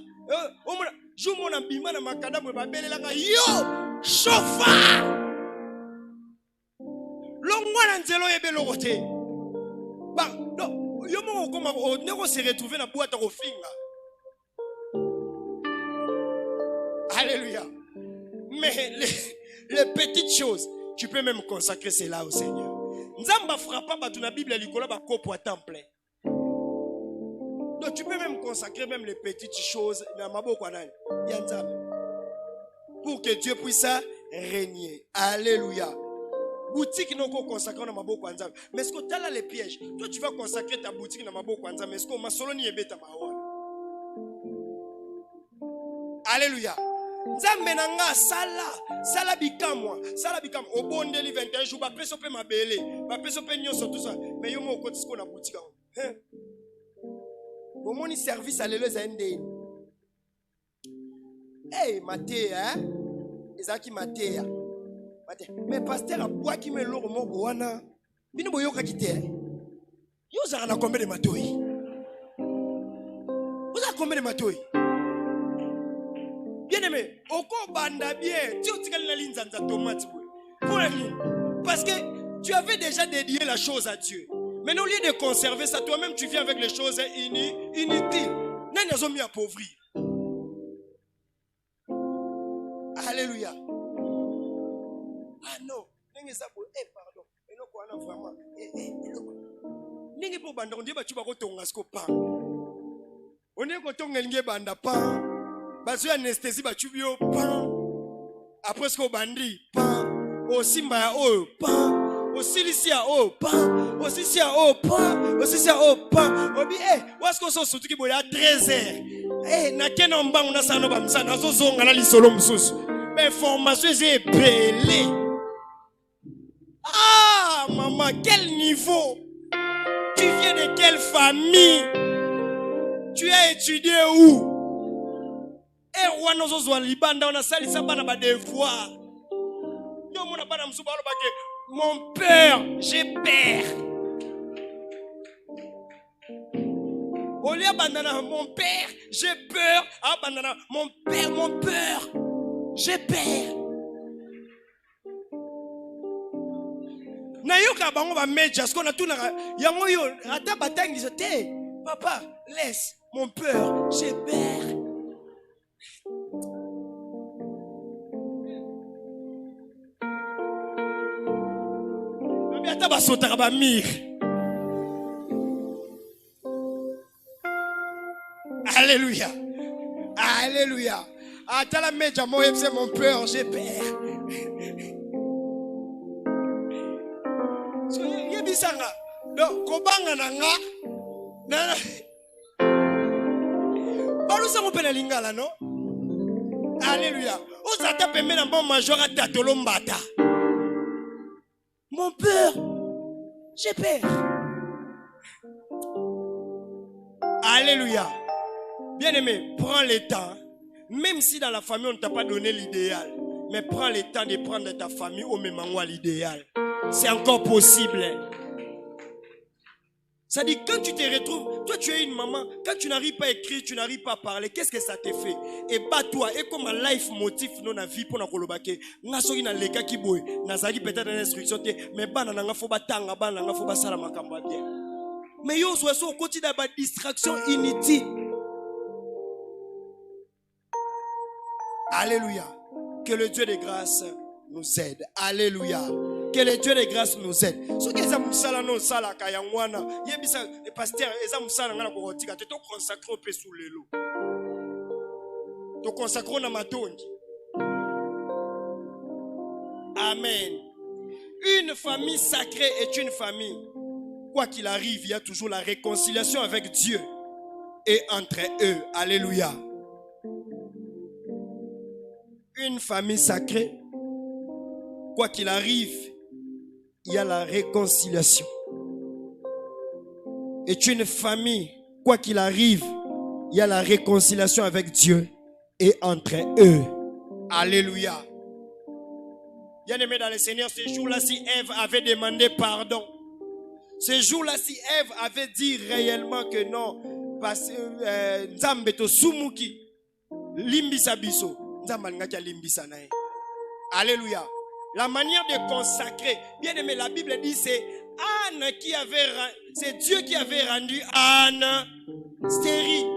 Je mon ambima na makada mo babele langa yo chauffeur. Longwa na nzelo yebelo kote. Ba no yo mo koma o neko se retrouver na boîte au finga. Alléluia. Mais les petites choses, tu peux même consacrer cela au Seigneur. Nzamba frappa batu na Bible likola ba kopo à temps plein. Donc tu peux même consacrer même les petites choses na maboko nani ya Nzamba pour que Dieu puisse régner. Alléluia. Boutique non ko consacrer na maboko Nzamba. Mais est-ce que tu as les pièges? Toi tu vas consacrer ta boutique na maboko Nzamba. Mais est-ce que masoloni ebeta mawana? Alléluia. Nzambe nanga sala bikamwa obondeli 21 jours ba peso pe mabele ba peso pe nyonso tout ça mais yo mo okoti ko na boutique hein bomoni service alelo za ndeni Matéa hein ezaki Matéa mais pasteur abwa ki meloko moko wana bino boyoka kite yo za na combien de matoi vous avez combien de matoi? Bien aimé, oko banda bien, tu as la ligne de tomate. Parce que tu avais déjà dédié la chose à Dieu. Mais au lieu de conserver ça, toi-même tu viens avec les choses inutiles. Nous sommes mis appauvris. Alléluia. Ah non, pardon. Vraiment. Ningi po banda on dit ba tu vas kotonga skopa. On est kotonga nge banda pa. Basu anesthésie ba tubio pan après ce qu'on bandi pan au simba ya o pan au silisia o pan au silisia o pan au silisia o pan obi est-ce qu'on so tuki boya 13h na kena mbangu na sano ba msana zo zonga na lisolo mususu mais formation j'ai belé. Ah maman, quel niveau? Tu viens de quelle famille? Tu as étudié où? Mon père, j'ai peur. Mon père, j'ai peur. Mon père, j'ai peur. Papa, laisse. Mon père, j'ai peur. Alléluia. Alléluia. Atala meja mo c'est mon père, j'ai peur. So yebisanga do kobanga nanga na Oza mo pena lingala non? Alléluia. Oza ta pembe na bon major à tatolombata. Mon père, j'ai peur. Alléluia. Bien-aimé, prends le temps. Même si dans la famille on ne t'a pas donné l'idéal, mais prends le temps de prendre ta famille au même endroit l'idéal. C'est encore possible. Ça dit, quand tu te retrouves, toi tu es une maman, quand tu n'arrives pas à écrire, tu n'arrives pas à parler, qu'est-ce que ça te fait? Et bats-toi, et comme un life motif non na vie pour na kolobake, nga soki na leka ki boy, na zaki peut-être une instruction te, mais bana na nga fo batanga, bana nga fo basala makamba bien. Mais yo so au quotidien ba distraction inutile. Alléluia. Que le Dieu de grâce nous aide. Alléluia. Que le Dieu de grâce nous aide. Ce que ça musala non sala kayangwana. Yebisa le pasteur eza musala ngana ko rotika te to consacrer pe sous lelo. To consacrer na matondi. Amen. Une famille sacrée est une famille. Quoi qu'il arrive, il y a toujours la réconciliation avec Dieu et entre eux. Alléluia. Une famille sacrée, quoi qu'il arrive, il y a la réconciliation. Et une famille, quoi qu'il arrive, il y a la réconciliation avec Dieu et entre eux. Alléluia. Bien-aimé dans le Seigneur, ce jour-là, si Ève avait demandé pardon, ce jour-là, si Ève avait dit réellement que non, parce que Nzambe to sumuki, limbisa biso. Alléluia. La manière de consacrer, bien aimé, la Bible dit c'est Anne qui avait, c'est Dieu qui avait rendu Anne stérile.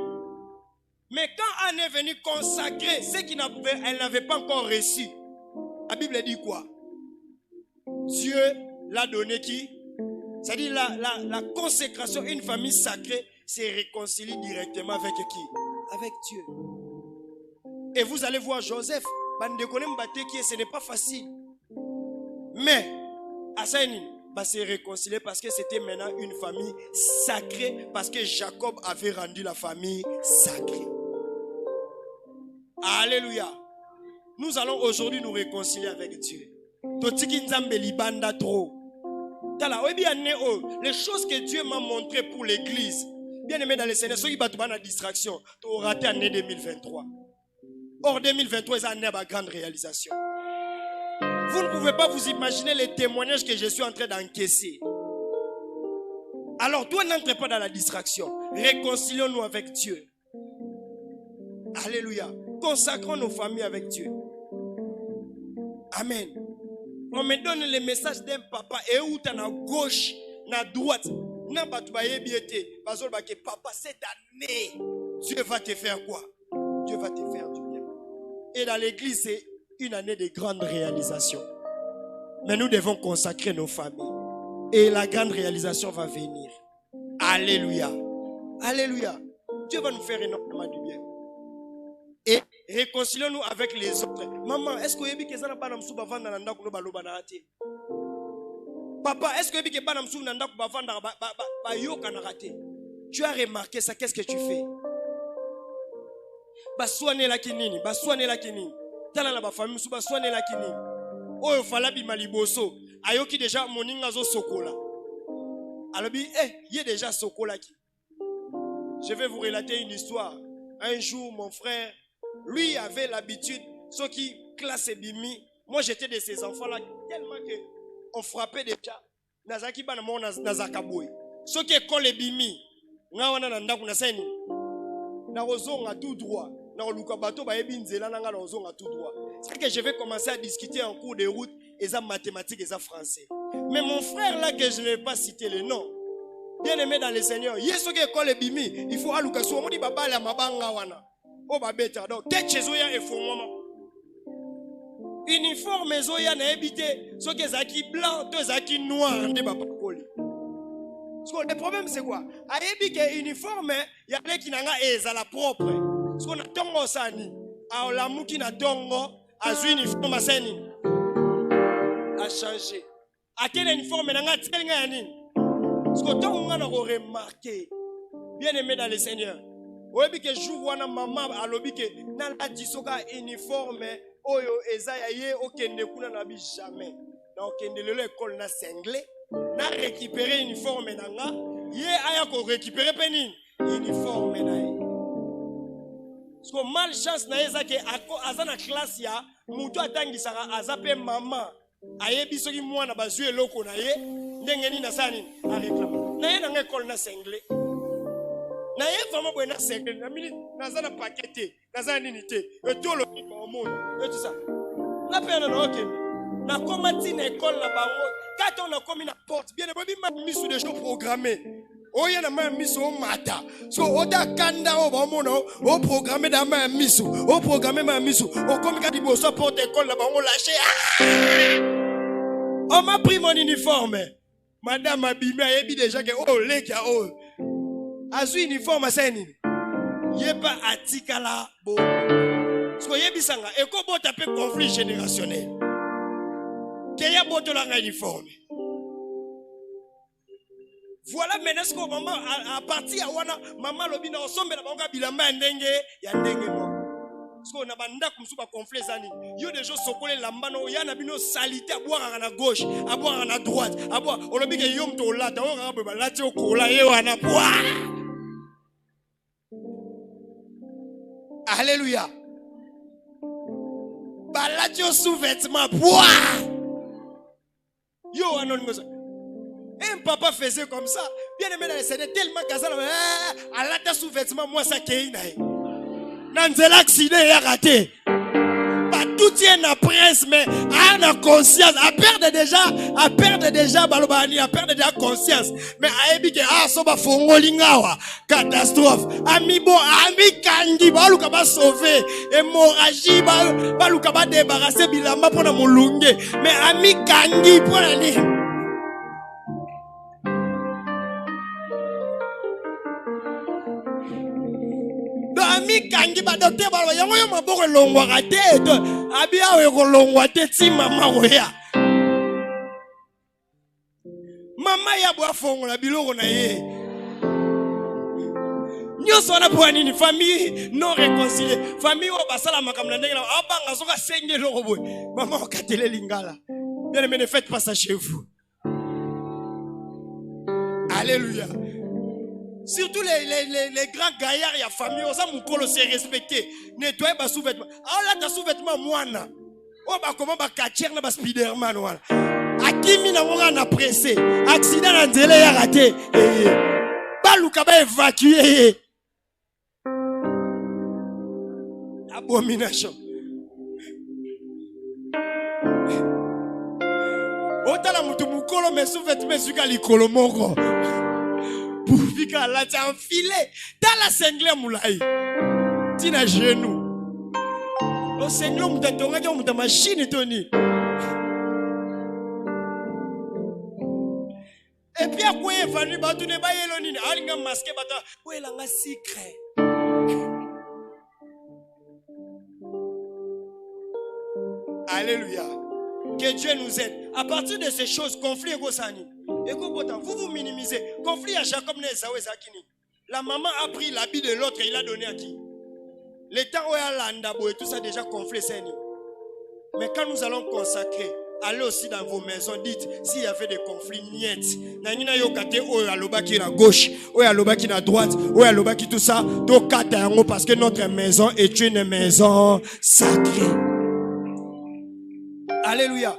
Mais quand Anne est venue consacrer ce qu'elle n'avait pas encore reçu, la Bible dit quoi? Dieu l'a donné qui? C'est-à-dire la consécration, une famille sacrée se réconcilie directement avec qui? Avec Dieu. Et vous allez voir Joseph, ce n'est pas facile. Mais, Asani va se réconcilier parce que c'était maintenant une famille sacrée, parce que Jacob avait rendu la famille sacrée. Alléluia. Nous allons aujourd'hui nous réconcilier avec Dieu. Les choses que Dieu m'a montrées pour l'église, bien aimé dans le Seigneur, ceux qui battent la distraction, tu auras raté l'année 2023. Or 2023 est une grande réalisation. Vous ne pouvez pas vous imaginer les témoignages que je suis en train d'encaisser. Alors toi n'entre pas dans la distraction. Réconcilions-nous avec Dieu. Alléluia. Consacrons nos familles avec Dieu. Amen. On me donne le message d'un papa et où tu es à gauche, à droite. Papa, cette année, Dieu va te faire quoi? Dieu va te faire du bien. Et dans l'église, c'est une année de grande réalisation. Mais nous devons consacrer nos familles. Et la grande réalisation va venir. Alléluia. Alléluia. Dieu va nous faire énormément du bien. Et réconcilions-nous avec les autres. Maman, est-ce que vous avez dit que vous avez dit papa, est-ce que vous avez dit que vous avez dit tu as remarqué ça, qu'est-ce que tu fais? Basouane la kinini, basouane la kinini. Tala la famille sou basouane la kinini. Oyo falabi maliboso, ayoki déjà moninga zo sokola. Alobi, yé déjà sokola ki. Je vais vous relater une histoire. Un jour, mon frère, lui avait l'habitude, ceux qui classent bimi, moi j'étais de ces enfants-là, tellement que on frappait déjà. Nazaki banamo nazakaboy. Ceux qui école bimi, nga wana nandaku na seni. Na ozonga tout droit. C'est que je vais commencer à discuter en cours de route et ça mathématiques et ça français. Mais mon frère là que je ne vais pas citer le nom, bien aimé dans le Seigneur, il faut aluka so modi baba la mabanga wana. O babeta donc kechezoya e fo mama. Uniforme zoya na ebité, so que zaki blanc, to zaki noir de baba koli. Le problème c'est quoi? Ayebi ke uniforme ya le kinanga ezala propre. Ce qu'on a tongo sani, a la mouki na tongo, a zui uniforme sani, a changé. A quel uniforme n'a tel gani? Ce qu'on a remarqué, bien aimé dans le Seigneur, Oyebi ke jour wana maman alobi ke na la disoka uniforme oyo ezaya ye okende kuna na bi jamais. Na okende lelo école na singlé na récupérer uniforme nanga ye aya ko récupérer penine uniforme na ye. Parce que malchance na yeza ke azana classe ya mutu atangisaka azape maman ayebi soki mwana bazwi eloko na ye ndenge nini na sani a réclame. Na ye na école na singlé. Na ye vraiment boye na singlé na minute nazana paqueté nazana nini te et tout le monde et tout ça. Na pena na okende. Na komati na école na bango quand on a commis na porte bien bobi ma mis sur des choses programmées. Oya na ma miso o mata so oda kanda o ba mona o programmer da ma miso o programmer ma miso o comme quand il bosse porte école là ba on lâché on m'a pris mon uniforme madame abimi ayebi déjà que oh leka oh azu uniforme ça nini yeba atikala bo so yebi sanga e ko bota pe conflit générationnel ke ya boto la uniforme. Voilà maintenant ce que maman à partir à wana maman lobina osombe na bango bilamba ndenge ya ndenge mo. Parce qu'on a banda kumsu ba conflit zani. Yo des gens sokole lambano ya na bino salité à boire à la gauche, à boire à la droite, à boire on lobi ke yom to la ta on ba lati okola ye wana boire. Alléluia. Ba lati o sous-vêtement boire. Yo anon ngosa. Un papa faisait comme ça. Bien aimé dans les scènes, tellement qu'à ça, à la sous-vêtement, moi ça qui est Nanzela accident et raté. Pas tout tient na prince, mais à la conscience, à perdre déjà, balobani, à perdre déjà conscience. Mais à ébi que soba fongolingawa, catastrophe. Ami bon, ami kangi, baluka ba sauver, hémorragie, baluka ba débarrasser bilamba pour na molunge. Mais ami kangi pour aller. Ami kangi ba docteur ba yango yo maboko longwa kate to abia we ko longwa te ti mama oya mama ya bwa fongola biloko na ye nyoso na bwa nini famille non réconciliée famille o basala makamna ndenge na abanga soka senge loko boy mama okatele lingala bien mais ne faites pas ça chez vous. Alléluia. Surtout les grands gaillards, il y a famille, on s'en moukolo c'est respecté. Nettoyer bas sous-vêtements. Ah là, ta sous-vêtements, moi, na. Oh, bah, comment, bah, Katcher, na, bah, Spider-Man, voilà. Akimi, na, on a pressé. Accident, na, délai, a raté. Bah, Luka, bah, évacué. Abomination. Ota la mutu moukolo, mais sous-vêtements, suka likolo, moko. Poufika la t'as enfilé dans la cinglée moulay. Tina genou. Le cinglé mouta tonga qui mouta machine toni. Et puis à quoi est venu batu ne ba yeloni alinga masqué bata où est langa secret. Alléluia. Que Dieu nous aide. À partir de ces choses, conflit et gosani. Et vous vous minimisez. Conflit à Jacob Nezawe Zakini. La maman a pris l'habit de l'autre et il a donné à qui? L'état où il y a l'andabo et tout ça déjà conflit. Mais quand nous allons consacrer, allez aussi dans vos maisons, dites s'il y avait des conflits, niet. Nanina yokate o aloba qui est à gauche, o aloba qui est à droite, o aloba qui tout ça, to kata parce que notre maison est une maison sacrée. Alléluia.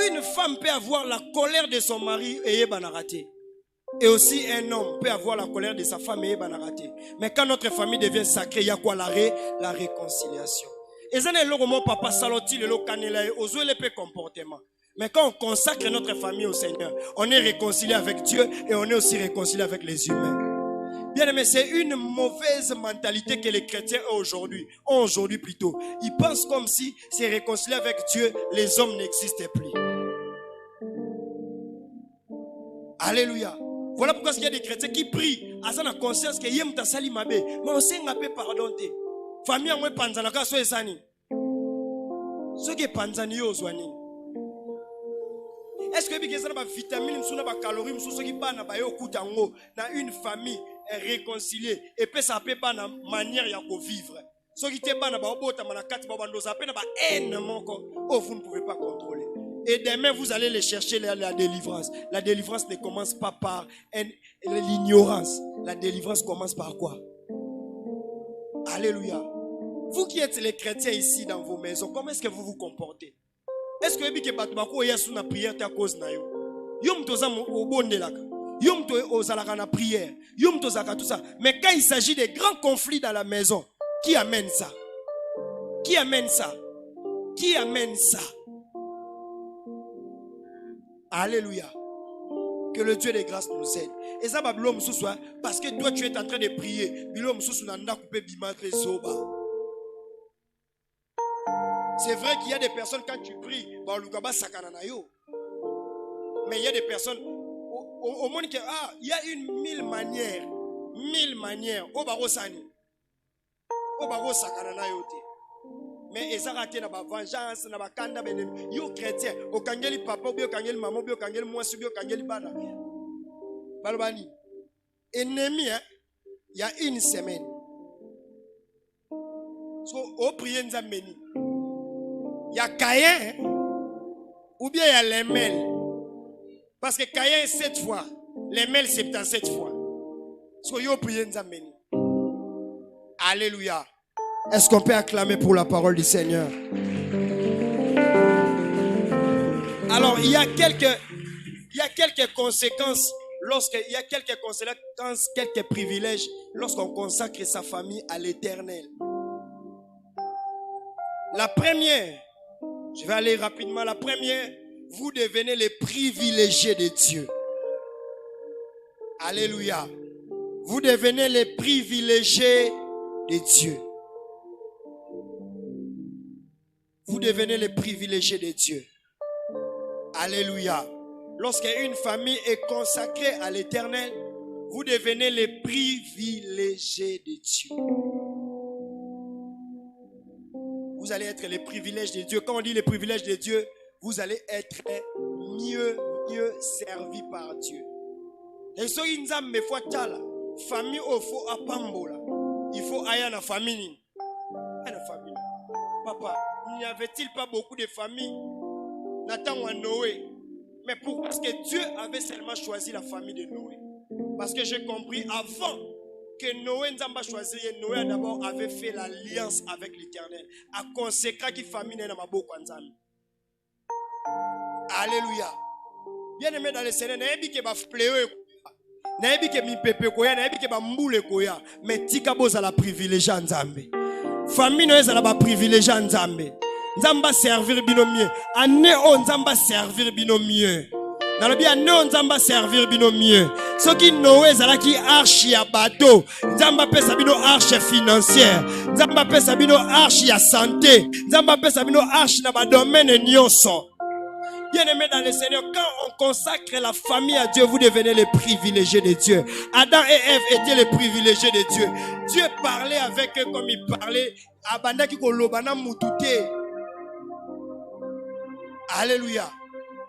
Une femme peut avoir la colère de son mari et banaraté. Et aussi un homme peut avoir la colère de sa femme et banaraté. Mais quand notre famille devient sacrée, il y a quoi? La réconciliation. Et ça n'est pas papa saloti le canela et aux les comportement. Mais quand on consacre notre famille au Seigneur, on est réconcilié avec Dieu et on est aussi réconcilié avec les humains. Bien aimé, c'est une mauvaise mentalité que les chrétiens ont aujourd'hui plutôt. Ils pensent comme si c'est réconcilié avec Dieu, les hommes n'existaient plus. Alléluia. Voilà pourquoi il y a des chrétiens qui prient à sa conscience que yem ta sali mabe, mais on sait ngape pardon te. Famille en panzana ka so esani. Ce qui est panzani yo zwani. Est-ce que bigeza na ba vitamine msuna ba calories msuso ki bana ba yo kutango na une famille réconcilier et puis ça peut pas na manière ya vivre. Ce qui te bana ba obota manakati ba bandoza pe na ba haine moko vous ne pouvez pas contrôler. Et demain vous allez les chercher la délivrance. La délivrance ne commence pas par l'ignorance. La délivrance commence par quoi? Alléluia. Vous qui êtes les chrétiens ici dans vos maisons, comment est-ce que vous vous comportez? Est-ce que vous avez batubako yesu na prière ta cause na yo? Yom toza obondelaka. Yom to ozalaka na prière. Yom tozaka tout ça. Mais quand il s'agit des grands conflits dans la maison, qui amène ça? Qui amène ça? Qui amène ça? Alléluia. Que le Dieu des grâces nous aide. Et ça, parce que toi tu es en train de prier. C'est vrai qu'il y a des personnes quand tu pries, mais il y a des personnes au monde qui il y a mille manières. Mais ils ont raté la vengeance, la bakanda benem. Yo chrétien, au kangeli papa, au kangeli maman, au kangeli moi, au kangeli bana. Balbani. Ennemi, il y a une semaine. So, au prier nzameni. Il y a Caïn, ou bien il y a les mêles. Parce que Caïn 7 fois, les mêles 77 fois. So, yo prier nzameni. Alléluia. Est-ce qu'on peut acclamer pour la parole du Seigneur? Alors, il y a quelques conséquences quelques privilèges lorsqu'on consacre sa famille à l'Éternel. La première, je vais aller rapidement, la première, vous devenez les privilégiés de Dieu. Alléluia. Vous devenez les privilégiés de Dieu. Vous devenez les privilégiés de Dieu. Alléluia. Lorsqu'une famille est consacrée à l'Éternel, vous devenez les privilégiés de Dieu. Vous allez être les privilèges de Dieu. Quand on dit les privilèges de Dieu, vous allez être mieux servis par Dieu. Et so inza me faut tala famille au faut apambola. Il faut aller dans famille. Papa, n'y avait-il pas beaucoup de familles? Nathan ou Noé. Mais pourquoi? Parce que Dieu avait seulement choisi la famille de Noé. Parce que j'ai compris avant que Noé n'amba choisi, Noé d'abord avait fait l'alliance avec l'Éternel. A consécré qui famille n'a pas beaucoup d'ensemble. Alléluia. Bien aimé dans le Seigneur, n'aie que ba fléau, n'aie que mi pepe koya, n'aie que ba mboule koya. Mais tika boza la privilégié Nzambe. Famille n'oe za la privilégié Nzambe. Nzamba servir bino mieux. Ane o Nzamba servir bino mieux. Dans le bien ane o Nzamba servir bino mieux. Ce qui Noé zala qui arche ya bateau. Nzamba pesa bino arche financière. Nzamba pesa bino arche ya santé. Nzamba pesa bino arche na ba domaine nyonso. Bien-aimés dans le Seigneur, quand on consacre la famille à Dieu, vous devenez les privilégiés de Dieu. Adam et Ève étaient les privilégiés de Dieu. Dieu parlait avec eux comme il parlait. Alléluia.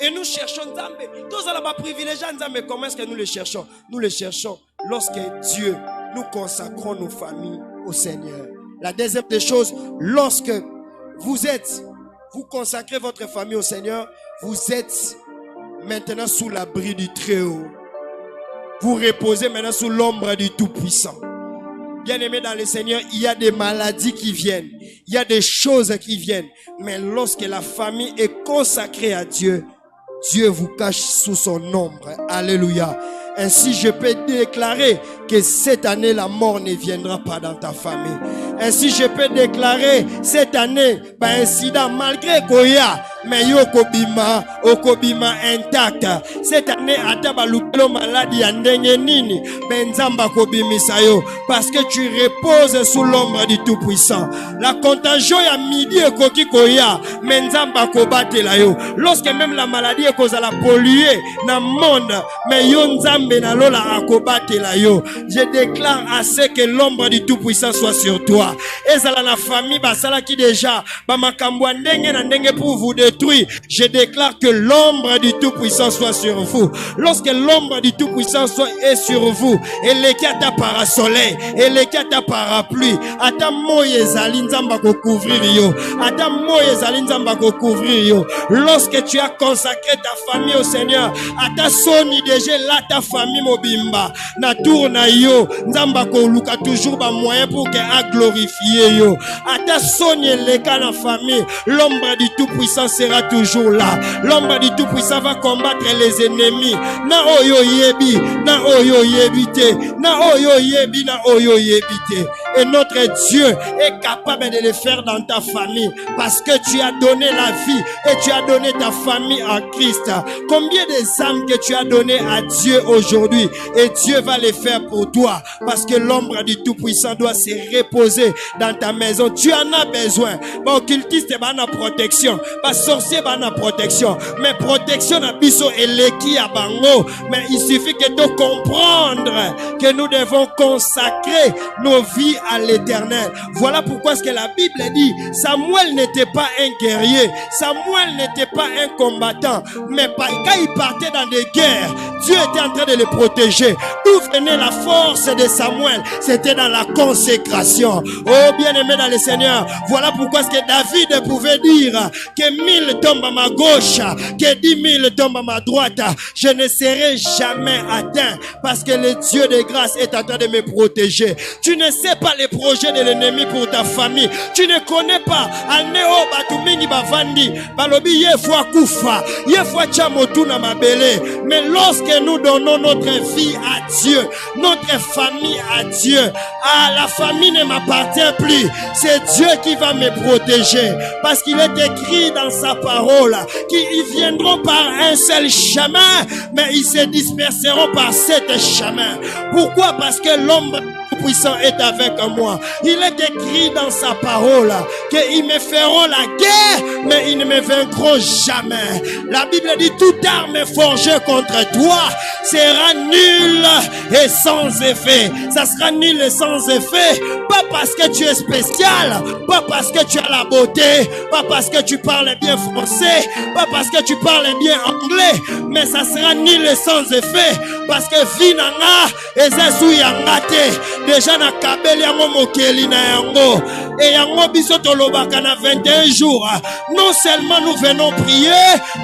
Et nous cherchons Nzambe. Tous allons pas privilégiés Nzambe. Comment est-ce que nous les cherchons? Nous les cherchons lorsque Dieu, nous consacrons nos familles au Seigneur. La deuxième des choses, lorsque vous consacrez votre famille au Seigneur, vous êtes maintenant sous l'abri du Très-Haut. Vous reposez maintenant sous l'ombre du Tout-Puissant. Bien-aimés dans le Seigneur, il y a des maladies qui viennent. Il y a des choses qui viennent. Mais lorsque la famille est consacrée à Dieu, Dieu vous cache sous son ombre. Alléluia. Ainsi, je peux déclarer que cette année, la mort ne viendra pas dans ta famille. Ainsi, je peux déclarer cette année, par incident, malgré Goya, mais okobima intact. Cette année, atabalukelo maladie andenge nini, benzamba kobimisayo, parce que tu reposes sous l'ombre du Tout-Puissant. La contagion ya midi ekoki koya, menzamba kobate la yo. Lorsque même la maladie est cause à la polluer dans le monde, mais yo nzambe na lola akobate la yo. Je déclare à ce que l'ombre du Tout-Puissant soit sur toi. Et ça la famille basala qui déjà ba makambo ndenge na ndenge pour vous détruire. autrui. Je déclare que l'ombre du Tout-Puissant soit sur vous. Lorsque l'ombre du Tout-Puissant est sur vous, et les ta parasoleil, et les ta parapluie, ata moye zali nzamba ko couvrir yo, ata moye zali nzamba ko couvrir yo. Lorsque tu as consacré ta famille au Seigneur, ata soni déjà là ta famille mobimba, na tour na yo, nzamba ko luka toujours ba moyen pour que a glorifier yo. Ata soni les cas la famille, l'ombre du Tout-Puissant sera toujours là. L'ombre du Tout-Puissant va combattre les ennemis. Na oyo yebi, na oyo yebite, na oyo yebi, na oyo yebite. Et notre Dieu est capable de le faire dans ta famille parce que tu as donné la vie et tu as donné ta famille à Christ. Combien des âmes que tu as donné à Dieu aujourd'hui, et Dieu va les faire pour toi parce que l'ombre du Tout-Puissant doit se reposer dans ta maison. Tu en as besoin. Bah, occultiste, bah, na protection. Bah, sorcier, bah, na protection. Mais protection na biso et l'équipe à bango. Mais il suffit que de comprendre que nous devons consacrer nos vies à l'Éternel. Voilà pourquoi ce que la Bible dit, Samuel n'était pas un guerrier, Samuel n'était pas un combattant, mais quand il partait dans des guerres, Dieu était en train de le protéger. D'où venait la force de Samuel? C'était dans la consécration. Oh bien-aimé dans le Seigneur, voilà pourquoi ce que David pouvait dire que 1000 tombent à ma gauche, que 10 000 tombent à ma droite, je ne serai jamais atteint parce que le Dieu de grâce est en train de me protéger. Tu ne sais pas les projets de l'ennemi pour ta famille. Tu ne connais pas. Alneo batumini bavandi balobi yefwa kufa yefwa chamotu na mabele. Mais lorsque nous donnons notre vie à Dieu, notre famille à Dieu, la famille ne m'appartient plus. C'est Dieu qui va me protéger parce qu'il est écrit dans sa parole qu'ils viendront par un seul chemin, mais ils se disperseront par 7 chemins. Pourquoi? Parce que l'homme puissant est avec moi. Il est écrit dans sa parole qu'ils me feront la guerre, mais ils ne me vaincront jamais. La Bible dit toute arme forgée contre toi sera nulle et sans effet. Ça sera nul et sans effet, pas parce que tu es spécial, pas parce que tu as la beauté, pas parce que tu parles bien français, pas parce que tu parles bien anglais, mais ça sera nul et sans effet parce que vinanga ezesu yangate. Déjà na kabeli yango mokeli na yango et yango biso tolobaka na 21 jours. Non seulement nous venons prier,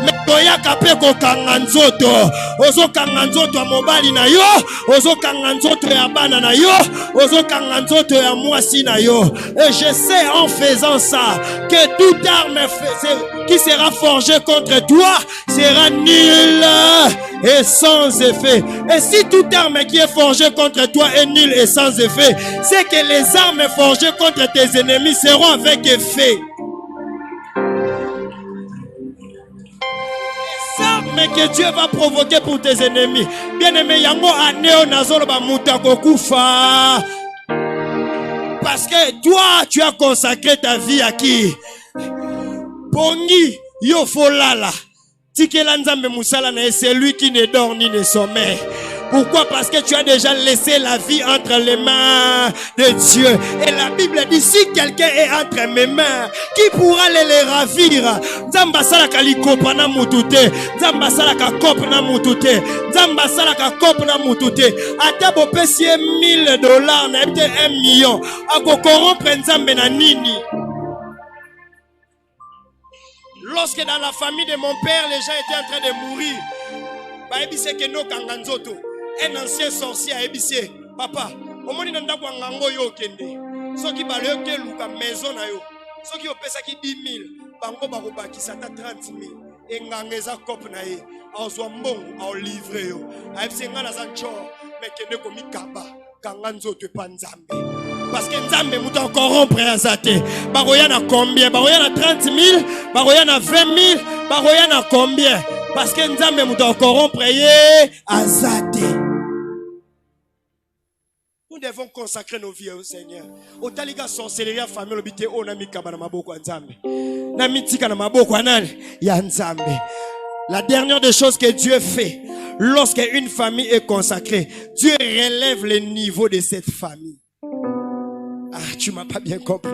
mais toyaka pe kokanga nzoto. Ozo kanga nzoto ya mobali na yo, ozo kanga nzoto ya bana na yo, ozo kanga nzoto ya mwasi na yo. Et je sais en faisant ça que toute arme qui sera forgée contre toi sera nulle et sans effet. Et si toute arme qui est forgée contre toi est nulle et sans effet, c'est que les armes forgées contre tes ennemis seront avec effet. Les armes que Dieu va provoquer pour tes ennemis. Bien-aimé, yango aneo nazolo ba mutako kufa. Parce que toi, tu as consacré ta vie à qui? Pongi yo folala. Tikela nzambe musala na c'est lui qui ne dort ni ne sommeille. Pourquoi? Parce que tu as déjà laissé la vie entre les mains de Dieu. Et la Bible dit, si quelqu'un est entre mes mains, qui pourra les ravir? Nzamba salaka likopa na mutute, nzamba salaka kop na mutute, nzamba salaka kop na mutute. Ata bo pesi $1000 na ete 1 million. Ako corrompre nzambe na nini? Lorsque dans la famille de mon père, les gens étaient en train de mourir, baebise ke no kanganzoto, un ancien sorcier a ebise, papa, omoni nanda kwa ngango yo kende, soki bale ke luka maison na yo, soki opesa ki 10 000, bango bakobakisa ta 30 000, et ngangeza kop na ye, azwa mbongo, a livre yo, a ebise nga na zancho, mais kende komi kaba, kanganzoto pa nzambe. Parce que Nzambe mouton corrompre azate. Baroya na combien? Baroya na 30 000, baroya na 20 000, baroya na combien? Parce que Nzambe mouton corrompre azate. Nous devons consacrer nos vies au Seigneur. Otaliga sorcellerie famille obité o na mikaba na maboko ya Nzambe. Na mitika na maboko anani ya Nzambe. La dernière des choses que Dieu fait lorsque une famille est consacrée, Dieu relève le niveau de cette famille. Ah, tu m'as pas bien compris.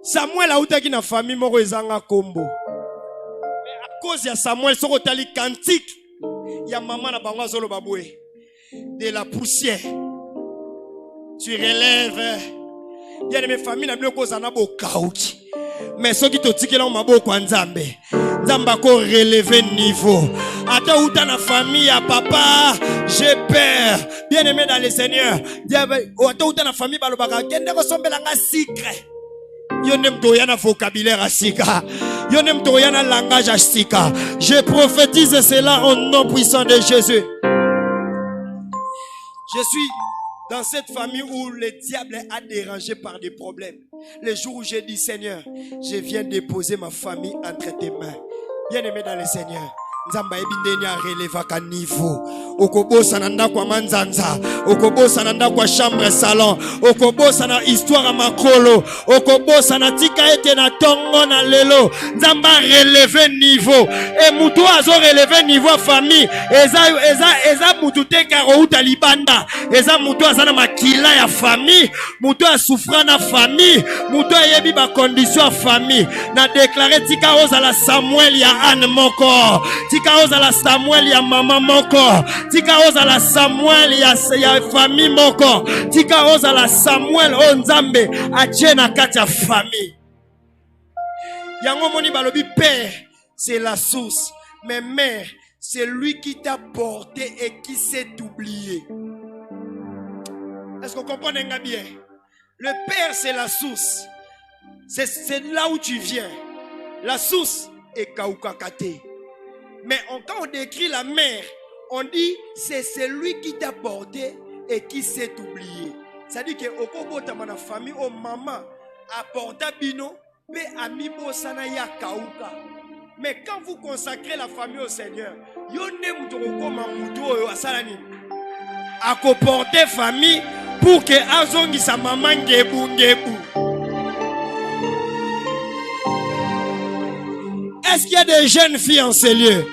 Samuel a outaki na famille moko ezanga kombo. Mais à cause de Samuel, soko tali cantique, ya maman na bango zolo baboué. De la poussière, tu relèves. Bien aimé famille na bien cause na bo kauki. Mais ceux qui te tiquent là on m'a beaucoup nzambe. Nzamba ko relever niveau. Ata uta na famille ya papa, j'ai peur. Bien aimé dans le Seigneur. Ata uta na famille balobaka kende ko sombela nga secret. Yo nem to yana vocabulaire asika. Yo nem to yana langage asika. Je prophétise cela au nom puissant de Jésus. Je suis dans cette famille où le diable a dérangé par des problèmes. Le jour où j'ai dit Seigneur, je viens déposer ma famille entre tes mains. Bien aimé dans le Seigneur. Nzamba ebindeni a releva ka niveau. Okobosa nanda kwa manzanza, okobosa nanda kwa chambre salon, okobosa na histoire à makolo, okobosa na tika ete na tongo na lelo. Nzamba relever niveau. Et mutu azo relever niveau famille. Eza mutu te karo uta libanda. Eza mutu azana makila ya famille, mutu a souffrant na famille, mutu a yebi ba condition ya famille. Na déclarer tika oza la Samuel ya Anne moko. Tika oza la Samuel ya mama moko. Tika oza la Samuel ya famille moko. Tika oza la Samuel o nzambe atie na kati ya famille. Yango moni balobi père, c'est la source. Mais mère, c'est lui qui t'a porté et qui s'est oublié. Est-ce qu'on comprend bien? Le père, c'est la source. C'est là où tu viens. La source est Kaukakate. Mais quand on décrit la mère, on dit c'est celui qui t'a porté et qui s'est oublié. C'est-à-dire que au Kobo tamana famille au maman apporta bino pe amibo sana ya kauka. Mais quand vous consacrez la famille au Seigneur, yone mutoko ma mutu oyo asala nini? Akoporter famille pour que azongi sa maman ngebu. Est-ce qu'il y a des jeunes filles en ces lieux?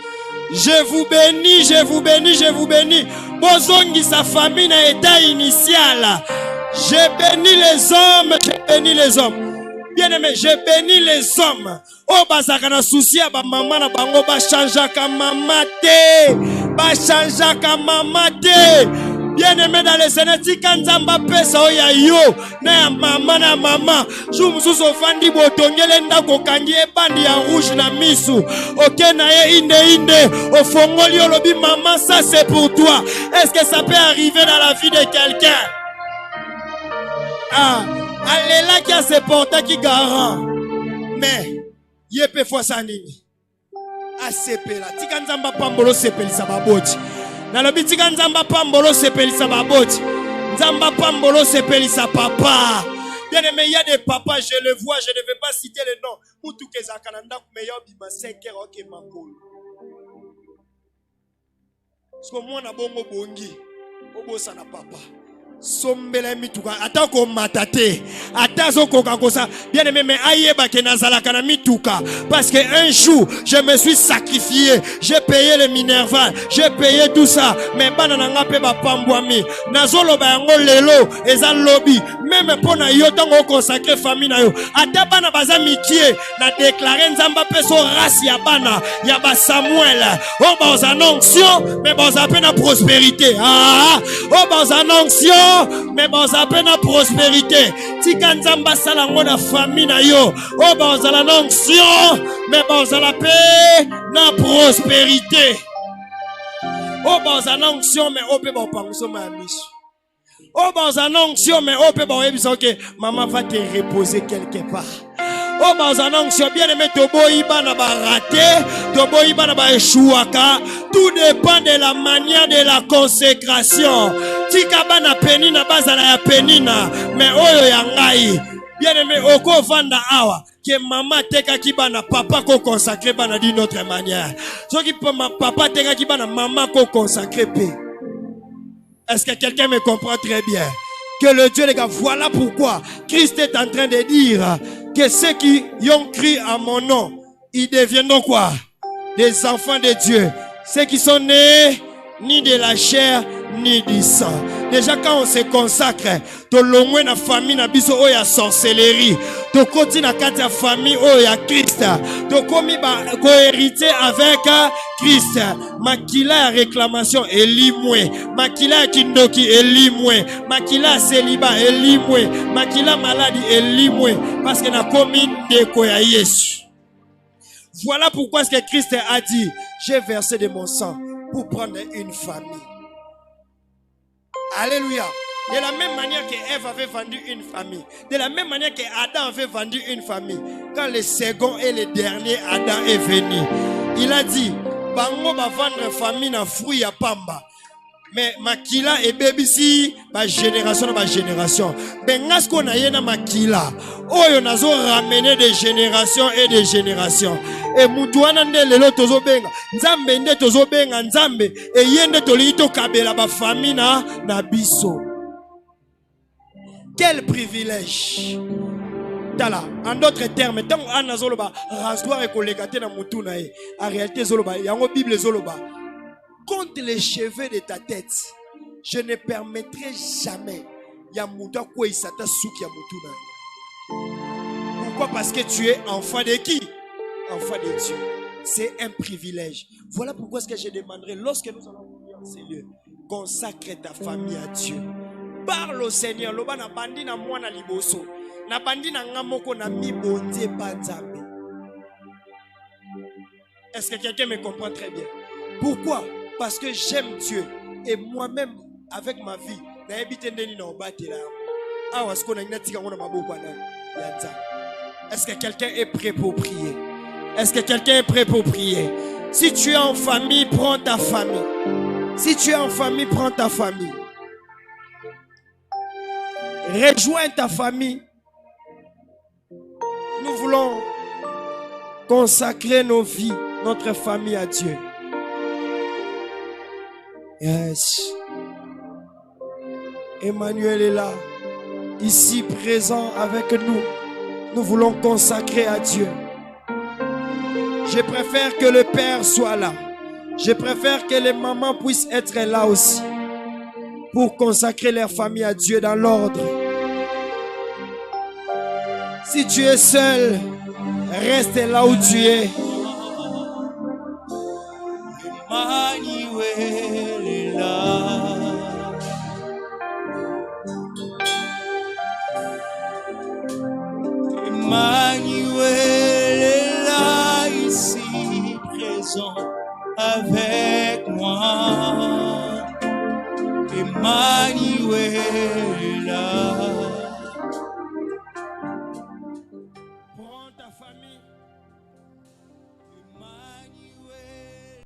Je vous bénis, je vous bénis, je vous bénis. Bozongi sa famille na état initial. Je bénis les hommes, je bénis les hommes. Bien aimé, je bénis les hommes. Oh bazaka na souci ba maman na bango ba changeaka mamate. Ba changeaka mamate. Bien aimé dans les sénatiques, Nzamba pesa oya yo na maman joumusu sofandi botongele ndako kangi ebandi ya rouge na misu ok na ye inde ofongoli olobi maman ça c'est pour toi. Est-ce que ça peut arriver dans la vie de quelqu'un? Alela qui a se porté qui garant mais yepe fois ça nini asepela tika Nzamba pambolo sepelisa baboti. Nalobi tika Nzamba pambolo sepelisa baboti. Nzamba pambolo sepelisa papa. Bien aimé, il y a des papas, je le vois, je ne vais pas citer le nom. Moutou kezakananda meilleur bima 5 heures ok makolo. Parce que moi na bongo bongi, obosa na papa. Sombela mituka atako matate atazo koka kosa bien aimé mais ayeba ke nazalaka na mituka parce que un jour je me suis sacrifié, j'ai payé le Minerval, j'ai payé tout ça mais bana nanga pe ba pambwami nazolo ba yango lelo eza lobby même pona yo tango consacrer famille na yo ata bana baza mikie na déclarer Nzamba peso race ya bana ya ba Samuel o ba aux annoncions mais ba za pe na prospérité o ba aux annoncions mais bon ça peine la prospérité. Tika Nzamba salango na famille na yo. Oh bon ça l'annonction, mais bon ça la paix na prospérité. Oh bon ça l'annonction mais oh pe bon panso ma miche. Oh bon ça l'annonction mais oh pe bon que maman va te reposer quelque part. Oh bah annonce bien aimé toboiba na ba raté, toboiba na ba échouaka, tout dépend de la manière de la consécration. Tika bana penina bazala ya penina, mais oyo ya ngai. Bien aimé oko vanda awa que maman teka ki bana papa ko consacrer bana d'une autre manière. So ki papa teka ki bana maman ko consacrer pe. Est-ce que quelqu'un me comprend très bien? Que le Dieu les gars, voilà pourquoi Christ est en train de dire que ceux qui ont cru à mon nom, ils deviendront quoi? Des enfants de Dieu. Ceux qui sont nés ni de la chair, ni du sang. Déjà quand on se consacre, to longwe na famille na biso o ya sorcellerie, to koti na kati ya famille o ya Christ, to komi ba co-hériter avec Christ. Makila ya réclamation elimwe, makila ya kindoki elimwe, makila ya célibat elimwe, makila maladie elimwe, parce que na komi ndeko ya Yesu. Voilà pourquoi ce que Christ a dit, j'ai versé de mon sang pour prendre une famille. Alléluia. De la même manière que Ève avait vendu une famille, de la même manière que Adam avait vendu une famille, quand le second et le dernier Adam est venu, il a dit, bango va vendre famille na fruit ya pamba. Mais makila et bébisi ba génération ba génération. Bengas ko na yena makila. Oyo nazo ramener de génération et de génération. Et mutu wana nde lelo tozo benga. Nzambe nde tozo benga nzambe e yende tolito kabela ba famille na biso. Quel privilège. Tala, en d'autres termes, tant on zoloba rasoir et collégate na mutu na e. En réalité zoloba yango Bible zoloba. Compte les cheveux de ta tête. Je ne permettrai jamais. Pourquoi? Parce que tu es enfant de qui? Enfant de Dieu. C'est un privilège. Voilà pourquoi ce que je demanderai lorsque nous allons venir en ces lieux. Consacre ta famille à Dieu. Parle au Seigneur. Loba na bandi na mwana liboso. Na bandi na ngamoko na mi bondier panzambe. Est-ce que quelqu'un me comprend très bien? Pourquoi? Parce que j'aime Dieu. Et moi-même, avec ma vie, est-ce que quelqu'un est prêt pour prier? Est-ce que quelqu'un est prêt pour prier? Si tu es en famille, prends ta famille. Si tu es en famille, prends ta famille. Rejoins ta famille. Nous voulons consacrer nos vies, notre famille à Dieu. Yes. Emmanuel est là, ici présent avec nous. Nous voulons consacrer à Dieu. Je préfère que le Père soit là. Je préfère que les mamans puissent être là aussi pour consacrer leur famille à Dieu dans l'ordre. Si tu es seul, reste là où tu es. Emmanuel est là. Emmanuel est là, ici présent avec moi. Emmanuel est là.